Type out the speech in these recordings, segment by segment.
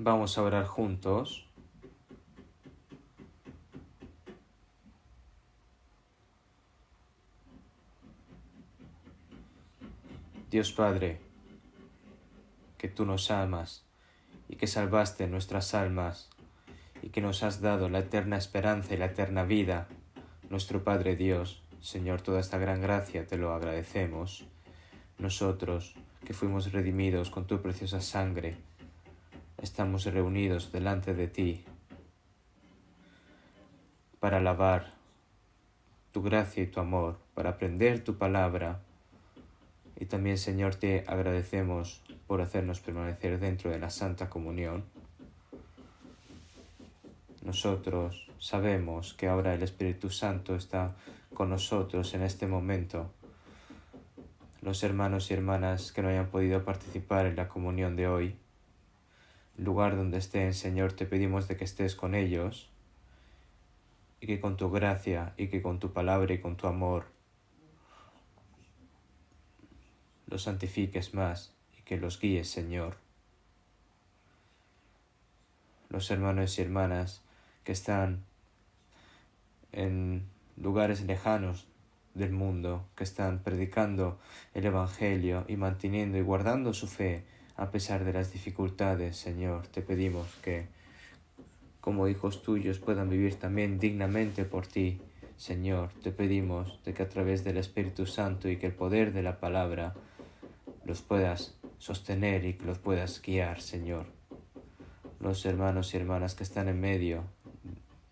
Vamos a orar juntos. Dios Padre, que tú nos amas y que salvaste nuestras almas y que nos has dado la eterna esperanza y la eterna vida, nuestro Padre Dios, Señor, toda esta gran gracia te lo agradecemos. Nosotros, que fuimos redimidos con tu preciosa sangre, estamos reunidos delante de ti para alabar tu gracia y tu amor, para aprender tu palabra. Y también, Señor, te agradecemos por hacernos permanecer dentro de la Santa Comunión. Nosotros sabemos que ahora el Espíritu Santo está con nosotros en este momento. Los hermanos y hermanas que no hayan podido participar en la comunión de hoy, el lugar donde estén, Señor, te pedimos de que estés con ellos y que con tu gracia y que con tu palabra y con tu amor los santifiques más y que los guíes, Señor. Los hermanos y hermanas que están en lugares lejanos del mundo, que están predicando el Evangelio y manteniendo y guardando su fe a pesar de las dificultades, Señor, te pedimos que como hijos tuyos puedan vivir también dignamente por ti. Señor, te pedimos de que a través del Espíritu Santo y que el poder de la palabra los puedas sostener y que los puedas guiar, Señor. Los hermanos y hermanas que están en medio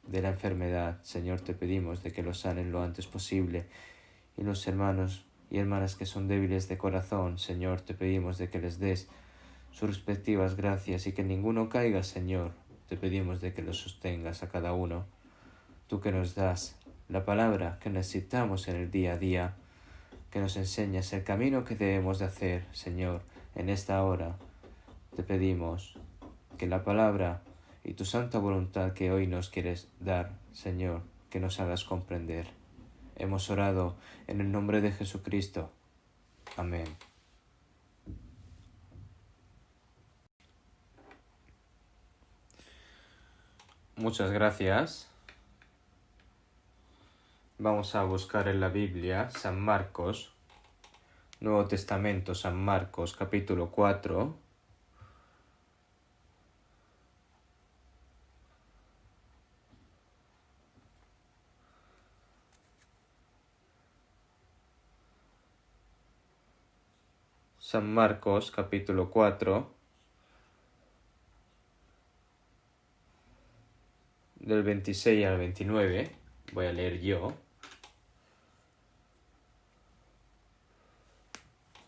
de la enfermedad, Señor, te pedimos de que los sanen lo antes posible. Y los hermanos y hermanas que son débiles de corazón, Señor, te pedimos de que les des sus respectivas gracias y que ninguno caiga, Señor. Te pedimos de que los sostengas a cada uno. Tú que nos das la palabra que necesitamos en el día a día, que nos enseñas el camino que debemos de hacer, Señor, en esta hora. Te pedimos que la palabra y tu santa voluntad que hoy nos quieres dar, Señor, que nos hagas comprender. Hemos orado en el nombre de Jesucristo. Amén. Muchas gracias. Vamos a buscar en la Biblia San Marcos, Nuevo Testamento, San Marcos, capítulo 4. San Marcos, capítulo 4, del 26 al 29. Voy a leer yo.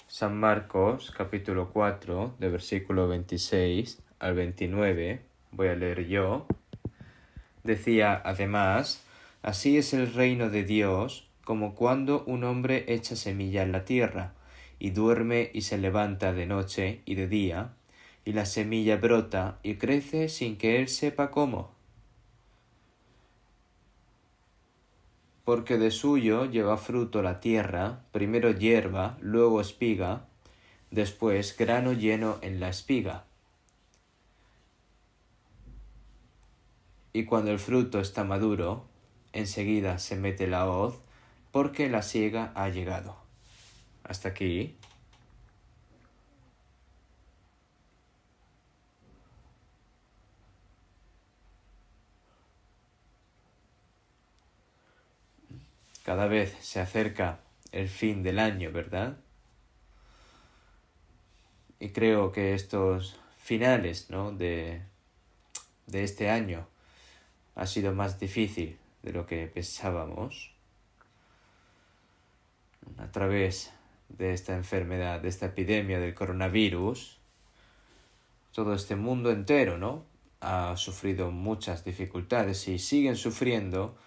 San Marcos, capítulo 4, de versículo 26 al 29, voy a leer yo. Decía además, así es el reino de Dios, como cuando un hombre echa semilla en la tierra, y duerme y se levanta de noche y de día, y la semilla brota y crece sin que él sepa cómo. Porque de suyo lleva fruto la tierra, primero hierba, luego espiga, después grano lleno en la espiga. Y cuando el fruto está maduro, enseguida se mete la hoz, porque la siega ha llegado. Hasta aquí. Cada vez se acerca el fin del año, ¿verdad? Y creo que estos finales, ¿no?, de este año ha sido más difícil de lo que pensábamos. A través de esta enfermedad, de esta epidemia del coronavirus, todo este mundo entero, ¿no?, ha sufrido muchas dificultades y siguen sufriendo.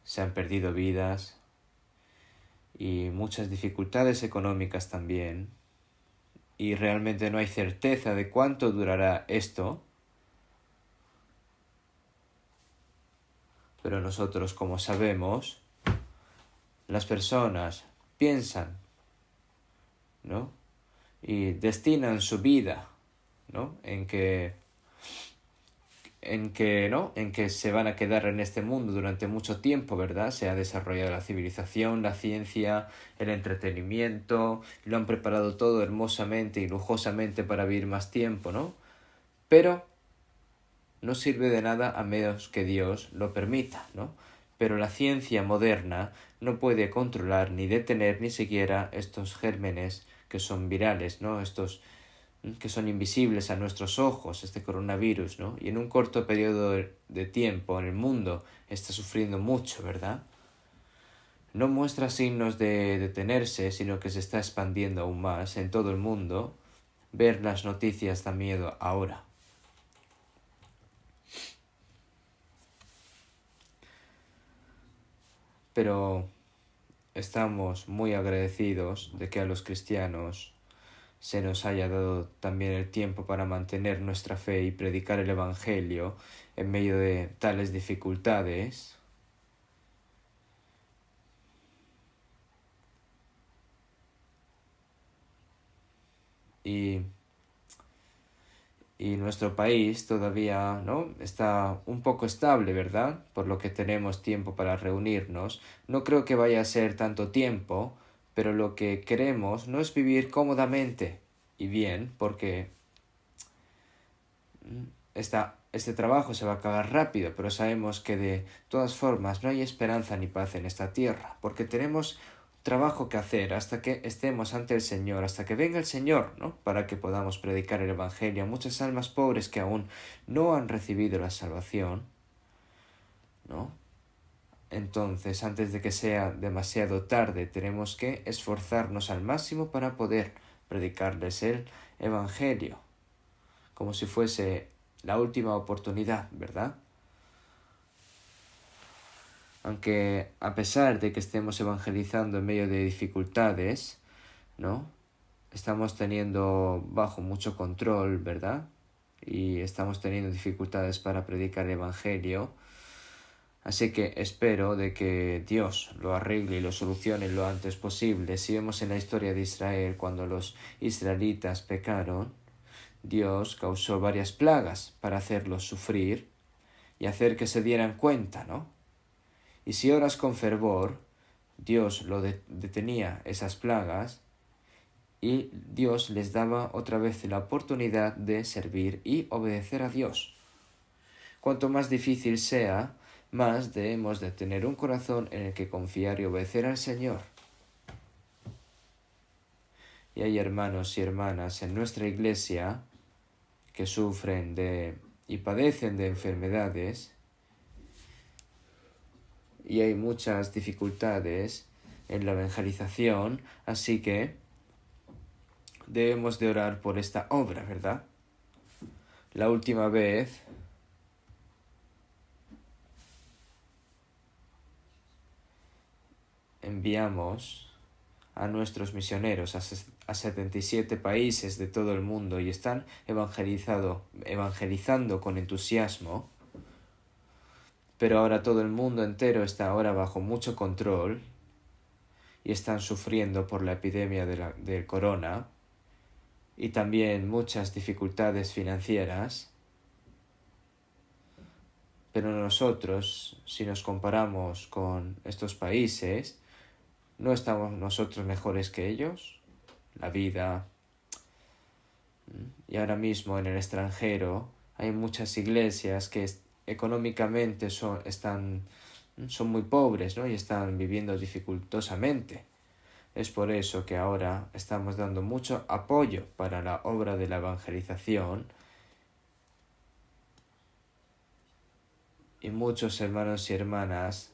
Se han perdido vidas y muchas dificultades económicas también. Y realmente no hay certeza de cuánto durará esto. Pero nosotros, como sabemos, las personas piensan, ¿no?, y destinan su vida, ¿no?, en que ¿no? En que se van a quedar en este mundo durante mucho tiempo, ¿verdad? Se ha desarrollado la civilización, la ciencia, el entretenimiento, lo han preparado todo hermosamente y lujosamente para vivir más tiempo, ¿no? Pero no sirve de nada a menos que Dios lo permita, ¿no? Pero la ciencia moderna no puede controlar ni detener ni siquiera estos gérmenes que son virales, ¿no? Estos que son invisibles a nuestros ojos, este coronavirus, ¿no? Y en un corto periodo de tiempo en el mundo está sufriendo mucho, ¿verdad? No muestra signos de detenerse, sino que se está expandiendo aún más en todo el mundo. Ver las noticias da miedo ahora. Pero estamos muy agradecidos de que a los cristianos se nos haya dado también el tiempo para mantener nuestra fe y predicar el Evangelio en medio de tales dificultades. Y nuestro país todavía, ¿no? Está un poco estable, ¿verdad? Por lo que tenemos tiempo para reunirnos. No creo que vaya a ser tanto tiempo, pero lo que queremos no es vivir cómodamente y bien, porque este trabajo se va a acabar rápido, pero sabemos que de todas formas no hay esperanza ni paz en esta tierra, porque tenemos trabajo que hacer hasta que estemos ante el Señor, hasta que venga el Señor, ¿no? Para que podamos predicar el Evangelio a muchas almas pobres que aún no han recibido la salvación, ¿no? Entonces, antes de que sea demasiado tarde, tenemos que esforzarnos al máximo para poder predicarles el Evangelio, como si fuese la última oportunidad, ¿verdad? Aunque a pesar de que estemos evangelizando en medio de dificultades, ¿no? Estamos teniendo bajo mucho control, ¿verdad? Y estamos teniendo dificultades para predicar el Evangelio. Así que espero de que Dios lo arregle y lo solucione lo antes posible. Si vemos en la historia de Israel, cuando los israelitas pecaron, Dios causó varias plagas para hacerlos sufrir y hacer que se dieran cuenta, ¿no? Y si oras con fervor, Dios detenía esas plagas y Dios les daba otra vez la oportunidad de servir y obedecer a Dios. Cuanto más difícil sea, más debemos de tener un corazón en el que confiar y obedecer al Señor. Y hay hermanos y hermanas en nuestra iglesia que sufren y padecen de enfermedades, y hay muchas dificultades en la evangelización, así que debemos de orar por esta obra, ¿verdad? La última vez enviamos a nuestros misioneros a 77 países de todo el mundo y están evangelizando con entusiasmo, pero ahora todo el mundo entero está ahora bajo mucho control y están sufriendo por la epidemia del corona y también muchas dificultades financieras. Pero nosotros, si nos comparamos con estos países, ¿no estamos nosotros mejores que ellos? La vida. Y ahora mismo en el extranjero hay muchas iglesias que económicamente son muy pobres, ¿no? Y están viviendo dificultosamente. Es por eso que ahora estamos dando mucho apoyo para la obra de la evangelización, y muchos hermanos y hermanas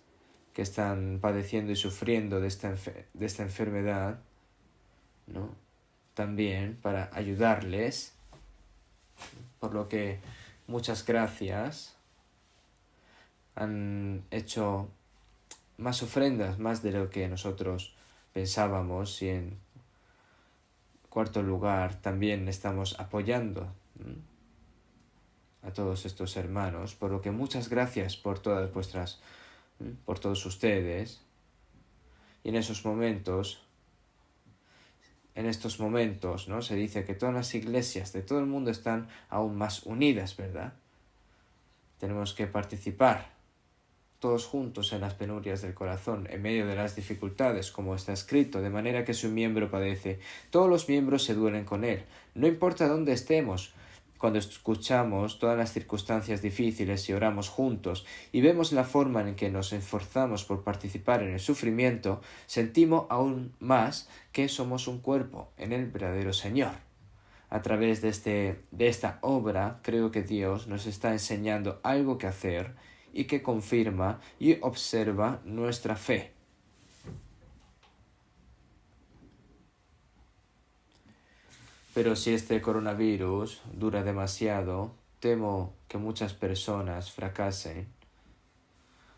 que están padeciendo y sufriendo de esta enfermedad, ¿no? También para ayudarles, por lo que muchas gracias. Han hecho más ofrendas, más de lo que nosotros pensábamos, y en cuarto lugar también estamos apoyando a todos estos hermanos, por lo que muchas gracias por por todos ustedes. Y en estos momentos, ¿no? Se dice que todas las iglesias de todo el mundo están aún más unidas, ¿verdad? Tenemos que participar todos juntos en las penurias del corazón, en medio de las dificultades, como está escrito, de manera que si un miembro padece, todos los miembros se duelen con él. No importa dónde estemos, cuando escuchamos todas las circunstancias difíciles y oramos juntos y vemos la forma en que nos esforzamos por participar en el sufrimiento, sentimos aún más que somos un cuerpo en el verdadero Señor. A través de esta obra, creo que Dios nos está enseñando algo que hacer y que confirma y observa nuestra fe. Pero si este coronavirus dura demasiado, temo que muchas personas fracasen.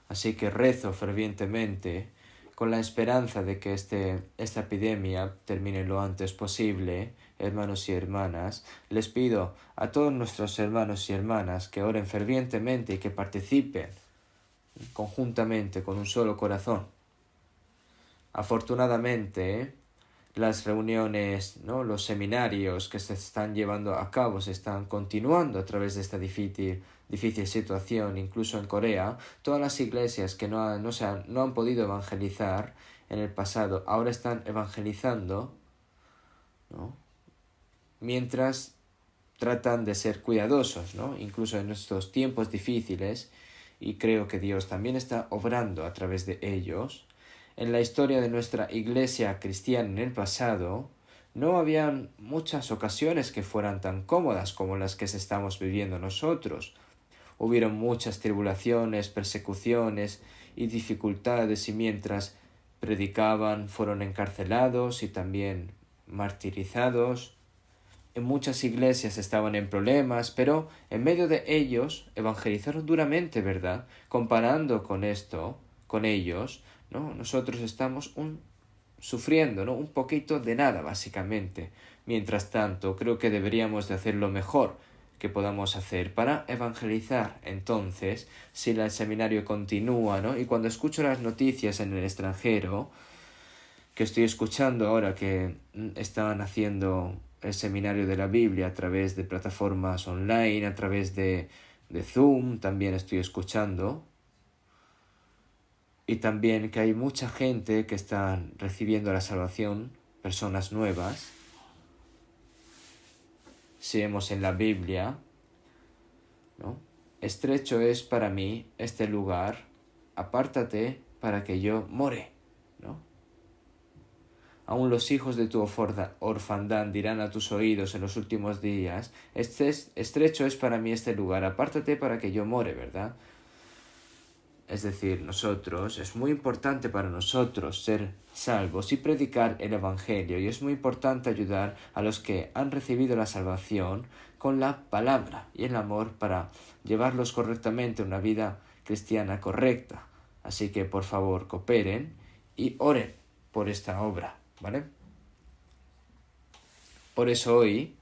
Así que rezo fervientemente con la esperanza de que esta epidemia termine lo antes posible. Hermanos y hermanas, les pido a todos nuestros hermanos y hermanas que oren fervientemente y que participen conjuntamente con un solo corazón. Afortunadamente, las reuniones, ¿no?, los seminarios que se están llevando a cabo se están continuando a través de esta difícil situación. Incluso en Corea, todas las iglesias que no han podido evangelizar en el pasado, ahora están evangelizando, ¿no?, mientras tratan de ser cuidadosos, ¿no?, incluso en estos tiempos difíciles, y creo que Dios también está obrando a través de ellos. En la historia de nuestra iglesia cristiana en el pasado, no habían muchas ocasiones que fueran tan cómodas como las que estamos viviendo nosotros. Hubieron muchas tribulaciones, persecuciones y dificultades, y mientras predicaban fueron encarcelados y también martirizados. En muchas iglesias estaban en problemas, pero en medio de ellos evangelizaron duramente, ¿verdad? Comparando con ellos, ¿no?, nosotros estamos sufriendo, ¿no?, un poquito de nada, básicamente. Mientras tanto, creo que deberíamos de hacer lo mejor que podamos hacer para evangelizar. Entonces, si el seminario continúa, ¿no?, y cuando escucho las noticias en el extranjero, que estoy escuchando ahora que están haciendo el seminario de la Biblia a través de plataformas online, a través de Zoom, también estoy escuchando. Y también que hay mucha gente que está recibiendo la salvación, personas nuevas. Si vemos en la Biblia, ¿no?, estrecho es para mí este lugar, apártate para que yo more, ¿no? Aún los hijos de tu orfandad dirán a tus oídos en los últimos días, estrecho es para mí este lugar, apártate para que yo more, ¿verdad? Es decir, es muy importante para nosotros ser salvos y predicar el Evangelio, y es muy importante ayudar a los que han recibido la salvación con la palabra y el amor para llevarlos correctamente a una vida cristiana correcta. Así que, por favor, cooperen y oren por esta obra, ¿vale? Por eso hoy,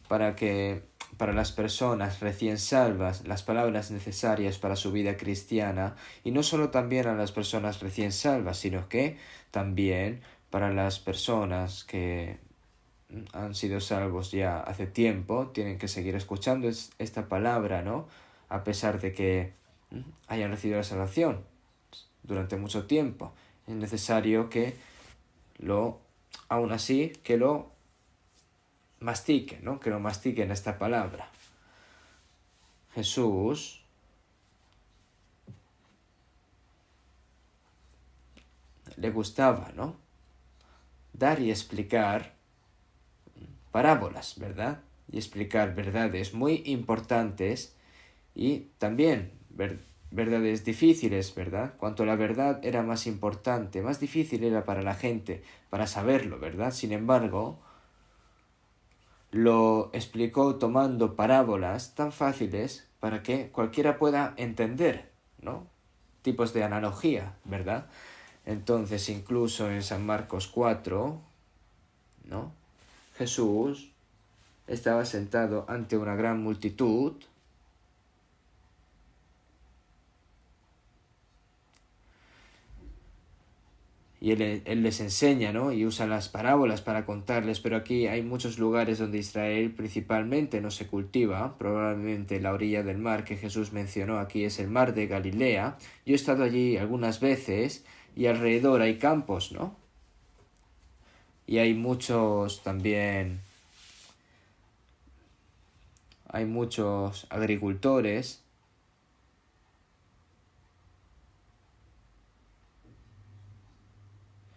para las personas recién salvas, las palabras necesarias para su vida cristiana, y no solo también a las personas recién salvas, sino que también para las personas que han sido salvos ya hace tiempo, tienen que seguir escuchando esta palabra, ¿no?, a pesar de que hayan recibido la salvación durante mucho tiempo. Es necesario que aún así, que lo mastiquen, ¿no?, que lo mastiquen esta palabra. Jesús le gustaba, ¿no?, dar y explicar parábolas, ¿verdad? Y explicar verdades muy importantes y también verdades difíciles, ¿verdad? Cuanto la verdad era más importante, más difícil era para la gente para saberlo, ¿verdad? Sin embargo, lo explicó tomando parábolas tan fáciles para que cualquiera pueda entender, ¿no? Tipos de analogía, ¿verdad? Entonces, incluso en San Marcos 4, ¿no?, Jesús estaba sentado ante una gran multitud y él les enseña, ¿no? Y usa las parábolas para contarles, pero aquí hay muchos lugares donde Israel principalmente no se cultiva. Probablemente la orilla del mar que Jesús mencionó aquí es el mar de Galilea. Yo he estado allí algunas veces y alrededor hay campos, ¿no? Y hay muchos también, hay muchos agricultores.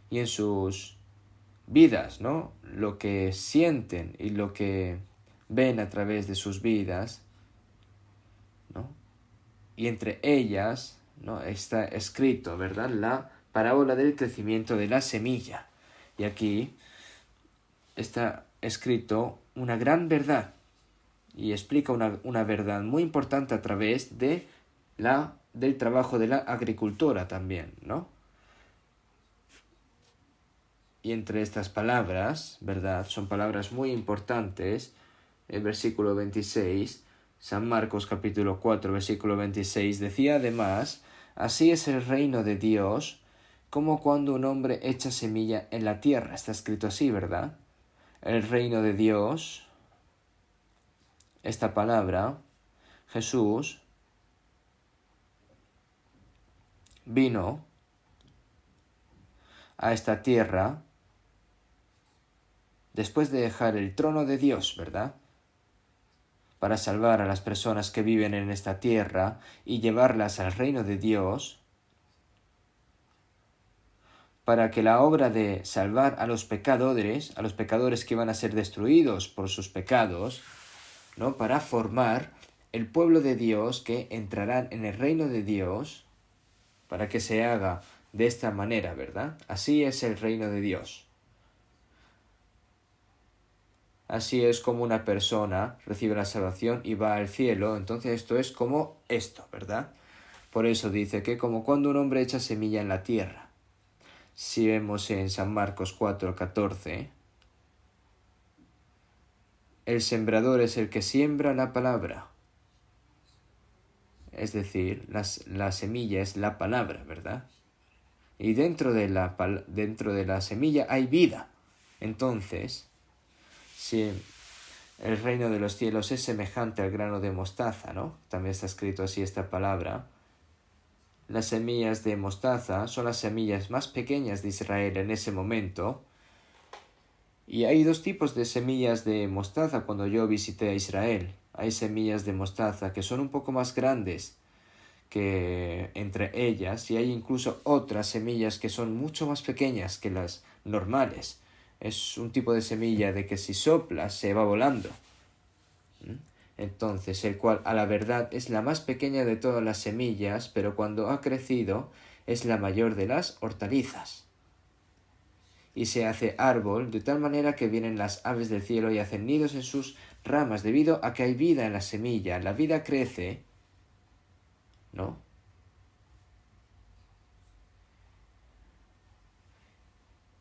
Y en sus vidas, ¿no? Lo que sienten y lo que ven a través de sus vidas, ¿no? Y entre ellas, ¿no? Está escrito, ¿verdad? La parábola del crecimiento de la semilla. Y aquí está escrito una gran verdad y explica una verdad muy importante a través del trabajo de la agricultora también, ¿no? Y entre estas palabras, ¿verdad? Son palabras muy importantes. El versículo 26, San Marcos capítulo 4, versículo 26, decía además, así es el reino de Dios, como cuando un hombre echa semilla en la tierra. Está escrito así, ¿verdad? El reino de Dios, esta palabra, Jesús vino a esta tierra después de dejar el trono de Dios, ¿verdad? Para salvar a las personas que viven en esta tierra y llevarlas al reino de Dios, para que la obra de salvar a los pecadores que iban a ser destruidos por sus pecados, ¿no? Para formar el pueblo de Dios que entrarán en el reino de Dios, para que se haga de esta manera, ¿verdad? Así es el reino de Dios. Así es como una persona recibe la salvación y va al cielo. Entonces esto es como esto, ¿verdad? Por eso dice que como cuando un hombre echa semilla en la tierra. Si vemos en San Marcos 4:14, el sembrador es el que siembra la palabra. Es decir, la semilla es la palabra, ¿verdad? Y dentro de la semilla hay vida. Entonces, si el reino de los cielos es semejante al grano de mostaza, ¿no? También está escrito así esta palabra. Las semillas de mostaza son las semillas más pequeñas de Israel en ese momento. Y hay dos tipos de semillas de mostaza cuando yo visité a Israel. Hay semillas de mostaza que son un poco más grandes que entre ellas, y hay incluso otras semillas que son mucho más pequeñas que las normales. Es un tipo de semilla de que si sopla se va volando. Entonces, el cual a la verdad es la más pequeña de todas las semillas, pero cuando ha crecido es la mayor de las hortalizas. Y se hace árbol de tal manera que vienen las aves del cielo y hacen nidos en sus ramas, debido a que hay vida en la semilla. La vida crece, ¿no?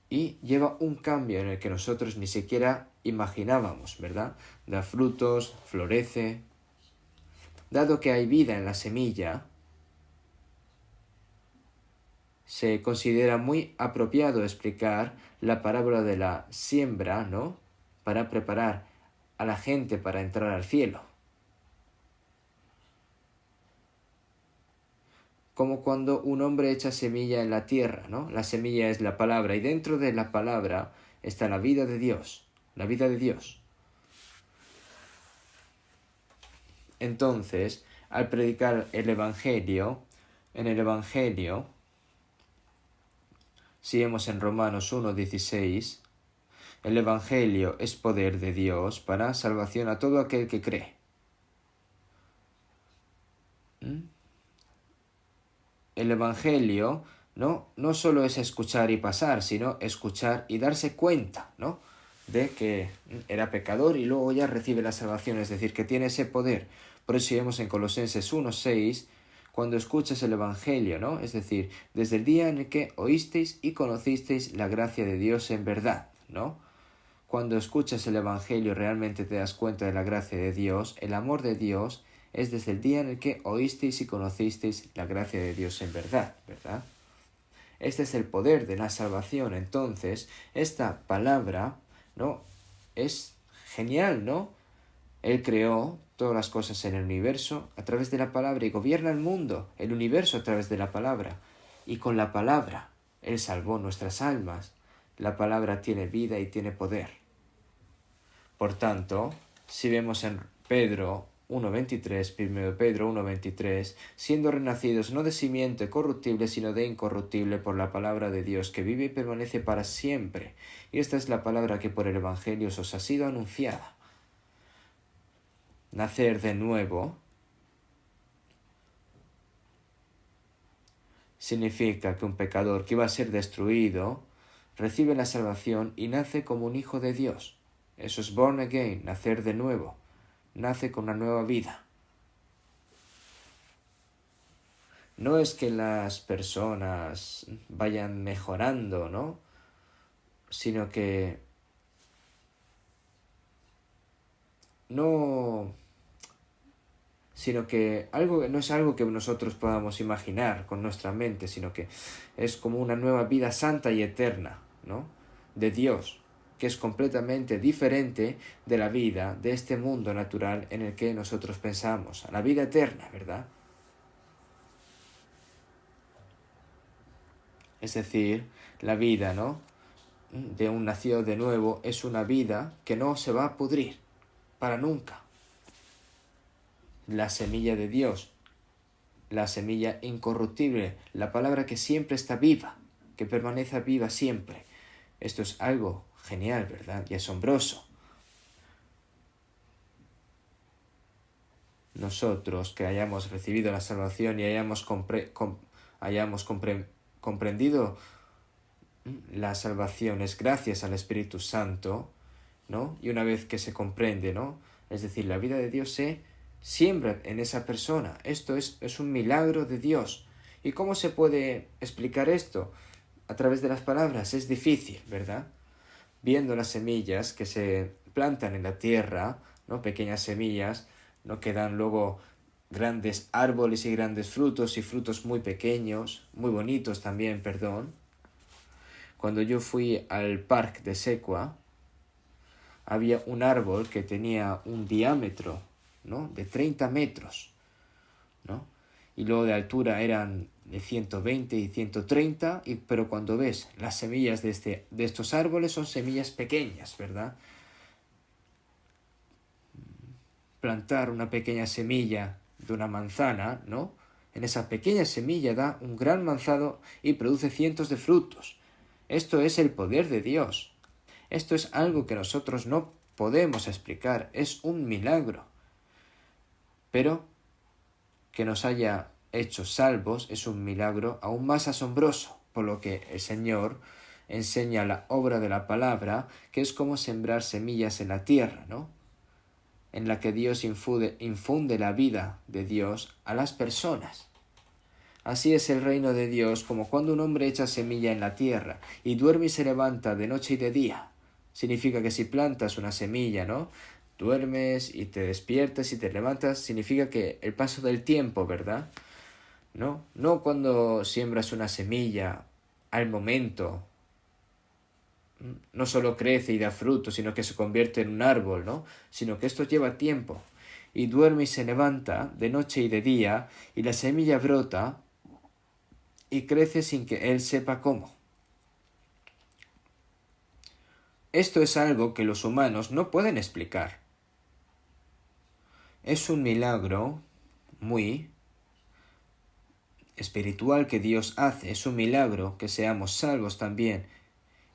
Y lleva un cambio en el que nosotros ni siquiera imaginábamos, ¿verdad? Da frutos, florece. Dado que hay vida en la semilla, se considera muy apropiado explicar la parábola de la siembra, ¿no? Para preparar a la gente para entrar al cielo. Como cuando un hombre echa semilla en la tierra, ¿no? La semilla es la palabra y dentro de la palabra está la vida de Dios, la vida de Dios. Entonces, al predicar el Evangelio, en el Evangelio, si vemos en Romanos 1:16, el Evangelio es poder de Dios para salvación a todo aquel que cree. El Evangelio no solo es escuchar y pasar, sino escuchar y darse cuenta, ¿no? De que era pecador y luego ya recibe la salvación, es decir, que tiene ese poder. Por eso vemos en Colosenses 1:6, cuando escuchas el Evangelio, ¿no? Es decir, desde el día en el que oísteis y conocisteis la gracia de Dios en verdad, ¿no? Cuando escuchas el Evangelio realmente te das cuenta de la gracia de Dios, el amor de Dios es desde el día en el que oísteis y conocisteis la gracia de Dios en verdad, ¿verdad? Este es el poder de la salvación. Entonces, esta palabra, ¿no? Es genial, ¿no? Él creó todas las cosas en el universo a través de la palabra y gobierna el mundo, el universo a través de la palabra. Y con la palabra, Él salvó nuestras almas. La palabra tiene vida y tiene poder. Por tanto, si vemos en Pedro 1.23, 1 Pedro 1.23, siendo renacidos no de simiente corruptible, sino de incorruptible por la palabra de Dios, que vive y permanece para siempre. Y esta es la palabra que por el Evangelio os ha sido anunciada. Nacer de nuevo significa que un pecador que iba a ser destruido recibe la salvación y nace como un hijo de Dios. Eso es born again, nacer de nuevo. Nace con una nueva vida. No es que las personas vayan mejorando, ¿no? Sino que no es algo que nosotros podamos imaginar con nuestra mente, sino que es como una nueva vida santa y eterna, ¿no? De Dios, que es completamente diferente de la vida de este mundo natural en el que nosotros pensamos, a la vida eterna, ¿verdad? Es decir, la vida, ¿no? De un nacido de nuevo es una vida que no se va a pudrir para nunca. La semilla de Dios, la semilla incorruptible, la palabra que siempre está viva, que permanece viva siempre. Esto es algo genial, ¿verdad? Y asombroso. Nosotros que hayamos recibido la salvación y hayamos comprendido la salvación es gracias al Espíritu Santo, ¿no? Y una vez que se comprende, ¿no? Es decir, la vida de Dios se siembra en esa persona. Esto es un milagro de Dios. ¿Y cómo se puede explicar esto? A través de las palabras. Es difícil, ¿verdad? Viendo las semillas que se plantan en la tierra, ¿no? Pequeñas semillas, ¿no? Que dan luego grandes árboles y grandes frutos y frutos muy pequeños, muy bonitos también, perdón. Cuando yo fui al parque de Sequoia, había un árbol que tenía un diámetro, ¿no? De 30 metros, ¿no? Y luego de altura eran de 120 y 130, pero cuando ves las semillas de estos árboles son semillas pequeñas, ¿verdad? Plantar una pequeña semilla de una manzana, ¿no? En esa pequeña semilla da un gran manzano y produce cientos de frutos. Esto es el poder de Dios. Esto es algo que nosotros no podemos explicar. Es un milagro. Pero que nos haya hecho salvos es un milagro aún más asombroso, por lo que el Señor enseña la obra de la palabra, que es como sembrar semillas en la tierra, ¿no? En la que Dios infunde la vida de Dios a las personas. Así es el reino de Dios, como cuando un hombre echa semilla en la tierra y duerme y se levanta de noche y de día. Significa que si plantas una semilla, ¿no? Duermes y te despiertas y te levantas, significa que el paso del tiempo, ¿verdad? No cuando siembras una semilla al momento, no solo crece y da fruto, sino que se convierte en un árbol, ¿no? Sino que esto lleva tiempo. Y duerme y se levanta de noche y de día, y la semilla brota y crece sin que él sepa cómo. Esto es algo que los humanos no pueden explicar. Es un milagro muy espiritual que Dios hace. Es un milagro que seamos salvos también.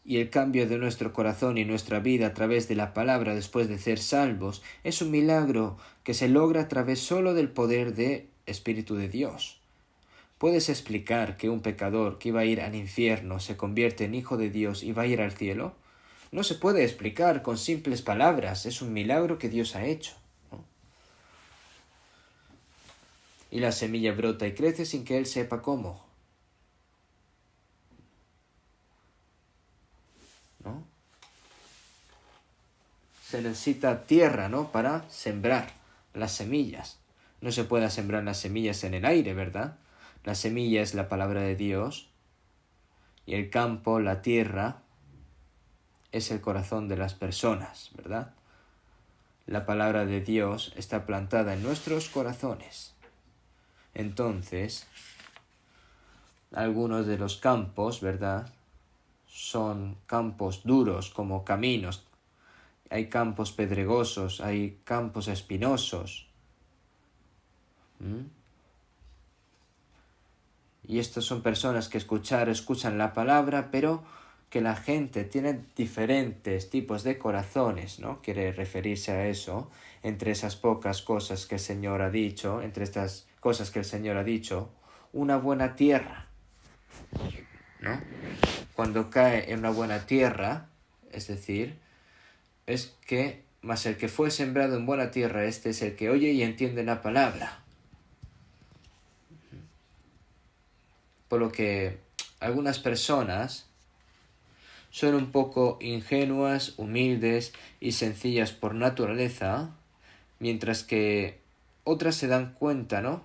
Y el cambio de nuestro corazón y nuestra vida a través de la palabra después de ser salvos es un milagro que se logra a través solo del poder del Espíritu de Dios. ¿Puedes explicar que un pecador que iba a ir al infierno se convierte en hijo de Dios y va a ir al cielo? No se puede explicar con simples palabras. Es un milagro que Dios ha hecho, ¿no? Y la semilla brota y crece sin que él sepa cómo, ¿no? Se necesita tierra, ¿no? Para sembrar las semillas. No se puede sembrar las semillas en el aire, ¿verdad? La semilla es la palabra de Dios. Y el campo, la tierra, es el corazón de las personas, ¿verdad? La palabra de Dios está plantada en nuestros corazones. Entonces, algunos de los campos, ¿verdad?, son campos duros como caminos. Hay campos pedregosos, hay campos espinosos. Y estos son personas que escuchan la palabra, pero que la gente tiene diferentes tipos de corazones, ¿no? Quiere referirse a eso, entre esas pocas cosas que el Señor ha dicho, entre estas cosas que el Señor ha dicho, una buena tierra, ¿no? Cuando cae en una buena tierra, es decir, es que, mas el que fue sembrado en buena tierra, este es el que oye y entiende la palabra. Por lo que algunas personas son un poco ingenuas, humildes y sencillas por naturaleza, mientras que otras se dan cuenta, ¿no?,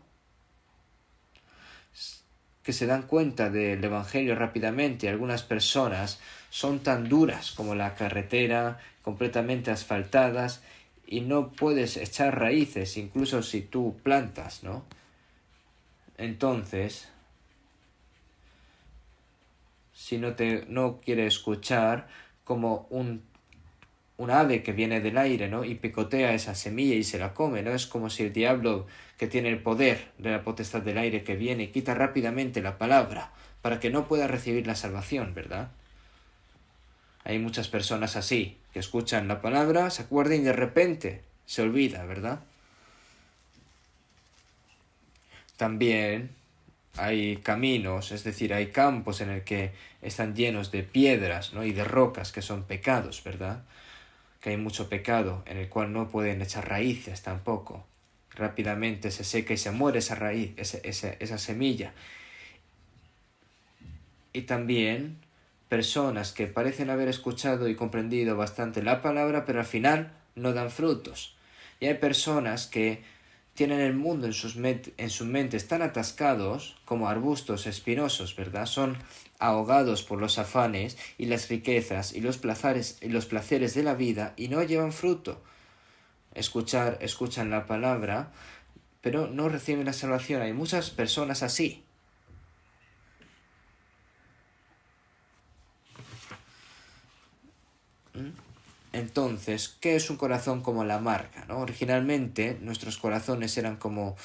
que se dan cuenta del Evangelio rápidamente. Algunas personas son tan duras como la carretera, completamente asfaltadas, y no puedes echar raíces, incluso si tú plantas, ¿no? Entonces, si no quiere escuchar, como un ave que viene del aire, ¿no?, y picotea esa semilla y se la come, ¿no? Es como si el diablo, que tiene el poder de la potestad del aire, que viene y quita rápidamente la palabra para que no pueda recibir la salvación, ¿verdad? Hay muchas personas así, que escuchan la palabra, se acuerdan y de repente se olvida, ¿verdad? También hay caminos, es decir, hay campos en el que están llenos de piedras, ¿no?, y de rocas, que son pecados, ¿verdad? Que hay mucho pecado en el cual no pueden echar raíces tampoco. Rápidamente se seca y se muere esa raíz, esa semilla. Y también personas que parecen haber escuchado y comprendido bastante la palabra, pero al final no dan frutos. Y hay personas que tienen el mundo en sus mentes tan atascados como arbustos espinosos, ¿verdad? Son ahogados por los afanes y las riquezas y los placeres de la vida y no llevan fruto. Escuchan la palabra, pero no reciben la salvación. Hay muchas personas así. Entonces, ¿qué es un corazón como la marca, ¿no? Originalmente nuestros corazones eran como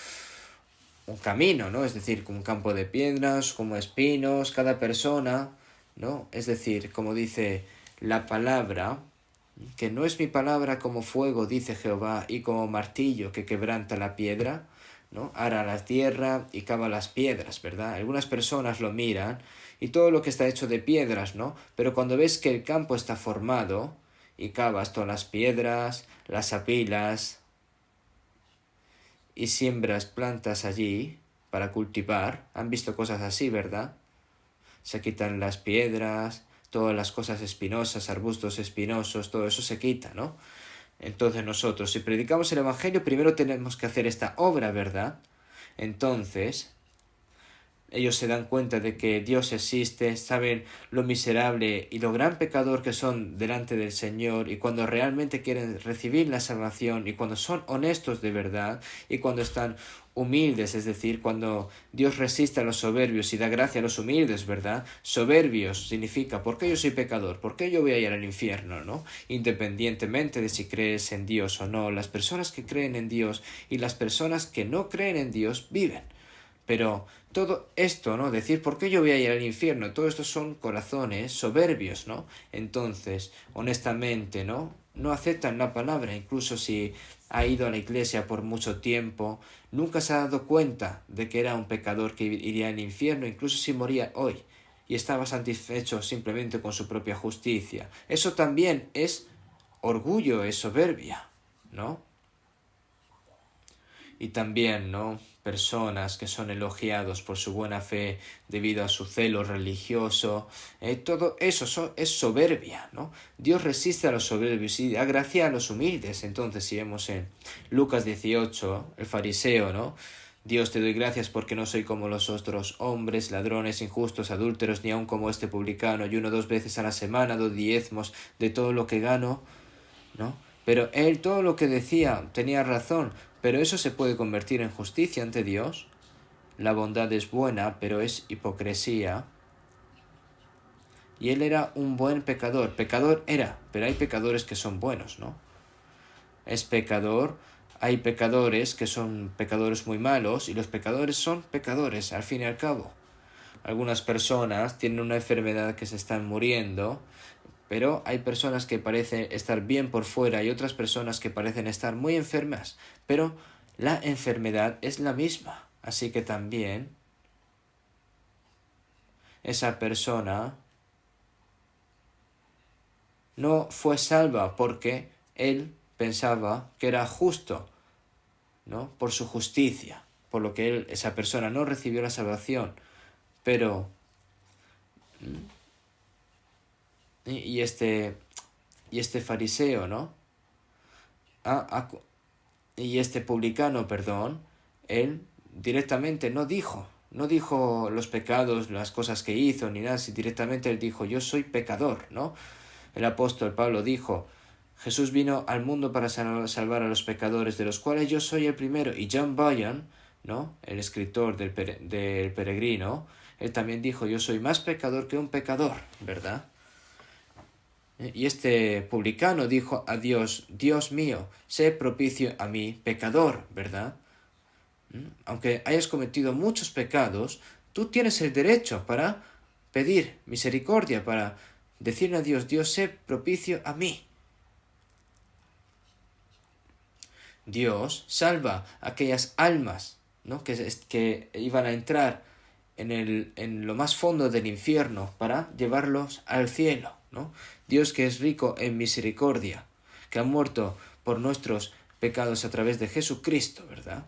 un camino, ¿no? Es decir, como un campo de piedras, como espinos, cada persona, ¿no? Es decir, como dice la palabra, que no es mi palabra como fuego, dice Jehová, y como martillo que quebranta la piedra, ¿no? Ara la tierra y cava las piedras, ¿verdad? Algunas personas lo miran y todo lo que está hecho de piedras, ¿no? Pero cuando ves que el campo está formado y cavas todas las piedras, las apilas y siembras plantas allí para cultivar, han visto cosas así, ¿verdad? Se quitan las piedras, todas las cosas espinosas, arbustos espinosos, todo eso se quita, ¿no? Entonces nosotros, si predicamos el Evangelio, primero tenemos que hacer esta obra, ¿verdad? Entonces, ellos se dan cuenta de que Dios existe, saben lo miserable y lo gran pecador que son delante del Señor, y cuando realmente quieren recibir la salvación, y cuando son honestos de verdad, y cuando están humildes, es decir, cuando Dios resiste a los soberbios y da gracia a los humildes, ¿verdad? Soberbios significa, ¿por qué yo soy pecador? ¿Por qué yo voy a ir al infierno, no? Independientemente de si crees en Dios o no, las personas que creen en Dios y las personas que no creen en Dios viven. Pero todo esto, ¿no? Decir, ¿por qué yo voy a ir al infierno? Todo esto son corazones soberbios, ¿no? Entonces, honestamente, ¿no? No aceptan la palabra, incluso si ha ido a la iglesia por mucho tiempo, nunca se ha dado cuenta de que era un pecador que iría al infierno, incluso si moría hoy, y estaba satisfecho simplemente con su propia justicia. Eso también es orgullo, es soberbia, ¿no? Y también, ¿no? Personas que son elogiados por su buena fe debido a su celo religioso, todo eso es soberbia, ¿no? Dios resiste a los soberbios y da gracia a los humildes. Entonces, si vemos en Lucas 18, el fariseo, ¿no? Dios, te doy gracias porque no soy como los otros hombres, ladrones, injustos, adúlteros, ni aun como este publicano. Ayuno 2 veces a la semana, doy diezmos de todo lo que gano, ¿no? Pero él todo lo que decía tenía razón, pero eso se puede convertir en justicia ante Dios. La bondad es buena, pero es hipocresía. Y él era un buen pecador. Pecador era, pero hay pecadores que son buenos, ¿no? Es pecador. Hay pecadores que son pecadores muy malos y los pecadores son pecadores, al fin y al cabo. Algunas personas tienen una enfermedad que se están muriendo, pero hay personas que parecen estar bien por fuera y otras personas que parecen estar muy enfermas, pero la enfermedad es la misma. Así que también esa persona no fue salva porque él pensaba que era justo, ¿no? Por su justicia, por lo que esa persona no recibió la salvación. Pero y este fariseo, ¿no? Y este publicano, perdón, él directamente no dijo los pecados, las cosas que hizo, ni nada, directamente él dijo, yo soy pecador, ¿no? El apóstol Pablo dijo, Jesús vino al mundo para salvar a los pecadores, de los cuales yo soy el primero. Y John Bunyan, ¿no? El escritor del Peregrino, él también dijo, yo soy más pecador que un pecador, ¿verdad? Y este publicano dijo a Dios, Dios mío, sé propicio a mí, pecador, ¿verdad? Aunque hayas cometido muchos pecados, tú tienes el derecho para pedir misericordia, para decirle a Dios, Dios, sé propicio a mí. Dios salva a aquellas almas, ¿no? que iban a entrar en lo más fondo del infierno para llevarlos al cielo, ¿no? Dios que es rico en misericordia, que ha muerto por nuestros pecados a través de Jesucristo, ¿verdad?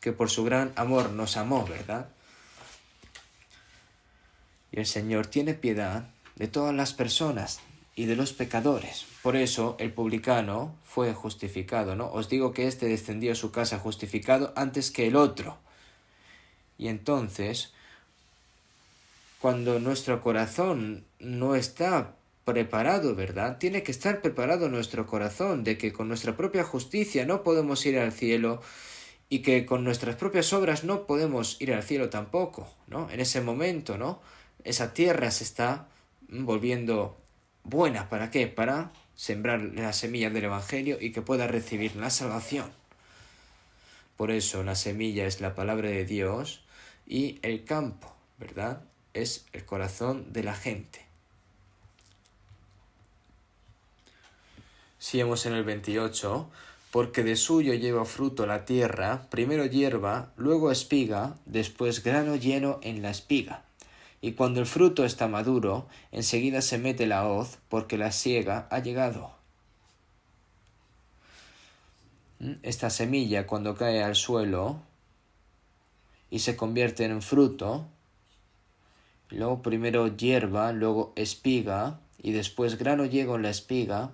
Que por su gran amor nos amó, ¿verdad? Y el Señor tiene piedad de todas las personas y de los pecadores. Por eso el publicano fue justificado, ¿no? Os digo que éste descendió a su casa justificado antes que el otro. Y entonces, cuando nuestro corazón no está preparado, ¿verdad? Tiene que estar preparado nuestro corazón de que con nuestra propia justicia no podemos ir al cielo y que con nuestras propias obras no podemos ir al cielo tampoco, ¿no? En ese momento, ¿no? Esa tierra se está volviendo buena. ¿Para qué? Para sembrar la semilla del Evangelio y que pueda recibir la salvación. Por eso la semilla es la palabra de Dios y el campo, ¿verdad? Es el corazón de la gente. Sigamos en el 28. Porque de suyo lleva fruto la tierra, primero hierba, luego espiga, después grano lleno en la espiga. Y cuando el fruto está maduro, enseguida se mete la hoz, porque la siega ha llegado. Esta semilla, cuando cae al suelo y se convierte en fruto, luego primero hierba, luego espiga, y después grano lleno en la espiga.